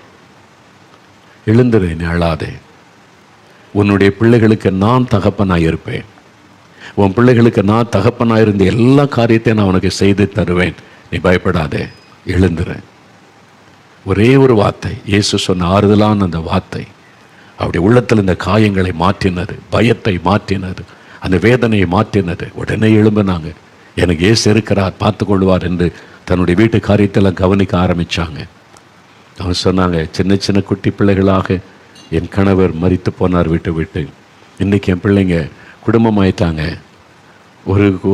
நீ அழாதே. உன்னுடைய பிள்ளைகளுக்கு நான் தகப்பனாக இருப்பேன். உன் பிள்ளைகளுக்கு நான் தகப்பனாக இருந்த எல்லா காரியத்தையும் நான் உனக்கு செய்து தருவேன். நீ பயப்படாதே, எழுந்துரு. ஒரே ஒரு வார்த்தை, இயேசு சொன்ன ஆறுதலான அந்த வார்த்தை அவருடைய உள்ளத்தில் இந்த காயங்களை மாற்றினது, பயத்தை மாற்றினது, அந்த வேதனையை மாற்றினது. உடனே எழும்பினாங்க. எனக்கு இயேசு இருக்கிறார், பார்த்து கொள்வார் என்று தன்னுடைய வீட்டு காரியத்தெல்லாம் கவனிக்க ஆரம்பித்தாங்க. அவங்க சொன்னாங்க, சின்ன சின்ன குட்டி பிள்ளைகளாக என் கணவர் மரித்து போனார் விட்டு. இன்றைக்கி என் பிள்ளைங்க குடும்பமாயிட்டாங்க.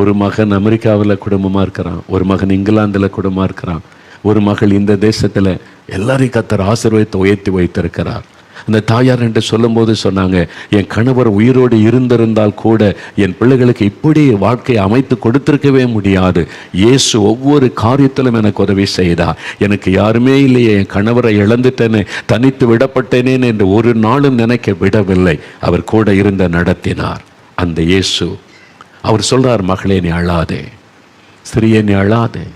ஒரு மகன் அமெரிக்காவில் குடும்பமாக இருக்கிறான், ஒரு மகன் இங்கிலாந்தில் குடும்பமாக இருக்கிறான், ஒரு மகள் இந்த தேசத்தில். எல்லாரையும் கர்த்தர் ஆசீர்வதித்து உயர்த்தி வைத்திருக்கிறார். அந்த தாயார் என்று சொல்லும்போது சொன்னாங்க, என் கணவர் உயிரோடு இருந்திருந்தால் கூட என் பிள்ளைகளுக்கு இப்படி வாழ்க்கையை அமைத்து கொடுத்திருக்கவே முடியாது. இயேசு ஒவ்வொரு காரியத்திலும் எனக்கு உதவி செய்தார். எனக்கு யாருமே இல்லையே, என் கணவரை இழந்துட்டேனே, தனித்து விடப்பட்டேனேன் என்று ஒரு நாளும் நினைக்க விடவில்லை. அவர் கூட இருந்த நடத்தினார் அந்த இயேசு. அவர் சொல்றார், மகளே நீ அழாதே, ஸ்திரியே நீ அழாதே,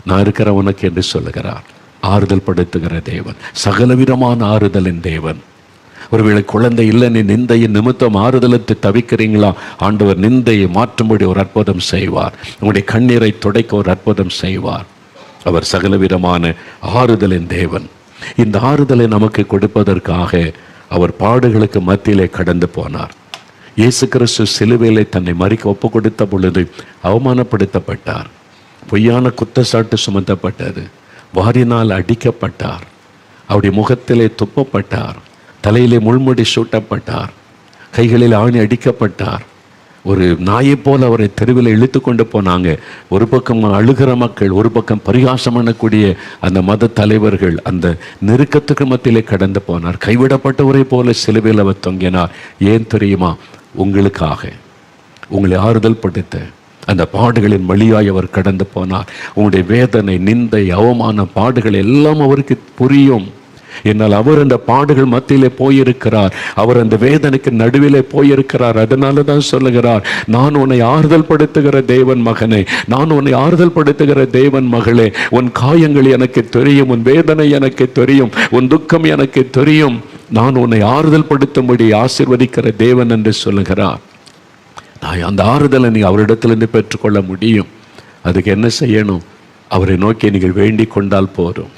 நான் இருக்கிற உனக்கு என்று சொல்லுகிறார். ஆறுதல் படுத்துகிற தேவன், சகலவிதமான ஆறுதலின் தேவன். ஒருவேளை குழந்தை இல்லை, நீ நிந்தையின் நிமித்தம் ஆறுதலுக்கு தவிக்கிறீங்களா? ஆண்டவர் நிந்தையை மாற்றும்படி ஒரு அற்புதம் செய்வார். உங்களுடைய கண்ணீரை துடைக்க ஒரு அற்புதம் செய்வார். அவர் சகலவிதமான ஆறுதலின் தேவன். இந்த ஆறுதலை நமக்கு கொடுப்பதற்காக அவர் பாடுகளுக்கு மத்தியிலே கடந்து போனார். இயேசு கிறிஸ்து சிலுவையிலே தன்னை மறிக்க ஒப்பு கொடுத்த பொழுது அவமானப்படுத்தப்பட்டார். பொய்யான குற்றச்சாட்டு சுமத்தப்பட்டது. வாரினால் அடிக்கப்பட்டார். அவருடைய முகத்திலே துப்பப்பட்டார். தலையிலே முள்முடி சூட்டப்பட்டார். கைகளில் ஆணி அடிக்கப்பட்டார். ஒரு நாயை போல் அவரை தெருவில் இழுத்து கொண்டு போனாங்க. ஒரு பக்கம் அழுகிற மக்கள், ஒரு பக்கம் பரிகாசம் பண்ணக்கூடிய அந்த மத தலைவர்கள். அந்த நெருக்கத்துக்கு மத்தியிலே கடந்து போனார். கைவிடப்பட்டவரை போல சிலுவையில் அவர் தொங்கினார். ஏன் தெரியுமா? உங்களுக்காக, உங்களை ஆறுதல் படுத்த அந்த பாடுகளின் வழியாய் அவர் கடந்து போனார். உங்களுடைய வேதனை, நிந்தை, அவமான பாடுகள் எல்லாம் அவருக்கு புரியும். என்னால் அவர் அந்த பாடுகள் மத்தியிலே போயிருக்கிறார். அவர் அந்த வேதனைக்கு நடுவிலே போயிருக்கிறார். அதனால தான் சொல்லுகிறார், நான் உன்னை ஆறுதல் படுத்துகிற தேவன் மகனே, நான் உன்னை ஆறுதல் படுத்துகிற தேவன் மகளே. உன் காயங்கள் எனக்கு தெரியும், உன் வேதனை எனக்கு தெரியும், உன் துக்கம் எனக்கு தெரியும். நான் உன்னை ஆறுதல் படுத்தும்படி ஆசீர்வதிக்கிற தேவன் என்று சொல்லுகிறார். நான் அந்த ஆறுதலை நீ அவரிடத்திலிருந்து பெற்றுக்கொள்ள முடியும். அதுக்கு என்ன செய்யணும்? அவரை நோக்கி நீங்கள் வேண்டிக் கொண்டால் போதும்.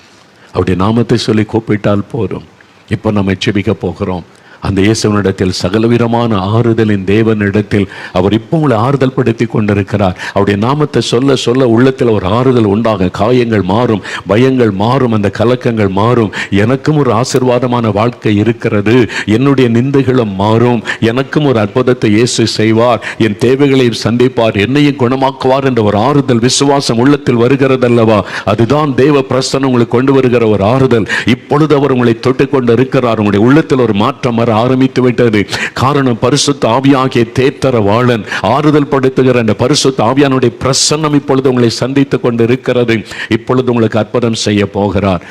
அவருடைய நாமத்தை சொல்லி கூப்பிட்டால் போதும். இப்போ நம்ம செபிக்க போகிறோம். அந்த இயேசுவனிடத்தில் சகலவிதமான ஆறுதலின் தேவனிடத்தில் அவர் இப்போ உங்களை ஆறுதல் படுத்தி கொண்டிருக்கிறார். அவருடைய நாமத்தை சொல்ல சொல்ல உள்ளத்தில் ஒரு ஆறுதல் உண்டாக, காயங்கள் மாறும், பயங்கள் மாறும், அந்த கலக்கங்கள் மாறும். எனக்கும் ஒரு ஆசீர்வாதமான வாழ்க்கை இருக்கிறது, என்னுடைய நிந்தைகளும் மாறும், எனக்கும் ஒரு அற்புதத்தை இயேசு செய்வார், என் தேவைகளையும் சந்திப்பார், என்னையும் குணமாக்குவார் என்ற ஒரு ஆறுதல் விசுவாசம் உள்ளத்தில் வருகிறது அல்லவா? அதுதான் தேவ பிரசன்னம் உங்களுக்கு கொண்டு வருகிற ஒரு ஆறுதல். இப்பொழுது அவர் உங்களை தொட்டுக் கொண்டு இருக்கிறார். உங்களுடைய உள்ளத்தில் ஒரு மாற்றம் வர ஆரம்பித்து விட்டது. காரணம், பரிசுத்த ஆவியாகிய தேற்றரவாளன், ஆறுதல் படுத்துகிற அந்த பரிசுத்த ஆவியானுடைய பிரசன்னம் இப்பொழுது உங்களை சந்தித்துக் கொண்டு இருக்கிறது. இப்பொழுது உங்களுக்கு அற்புதம் செய்ய போகிறார்.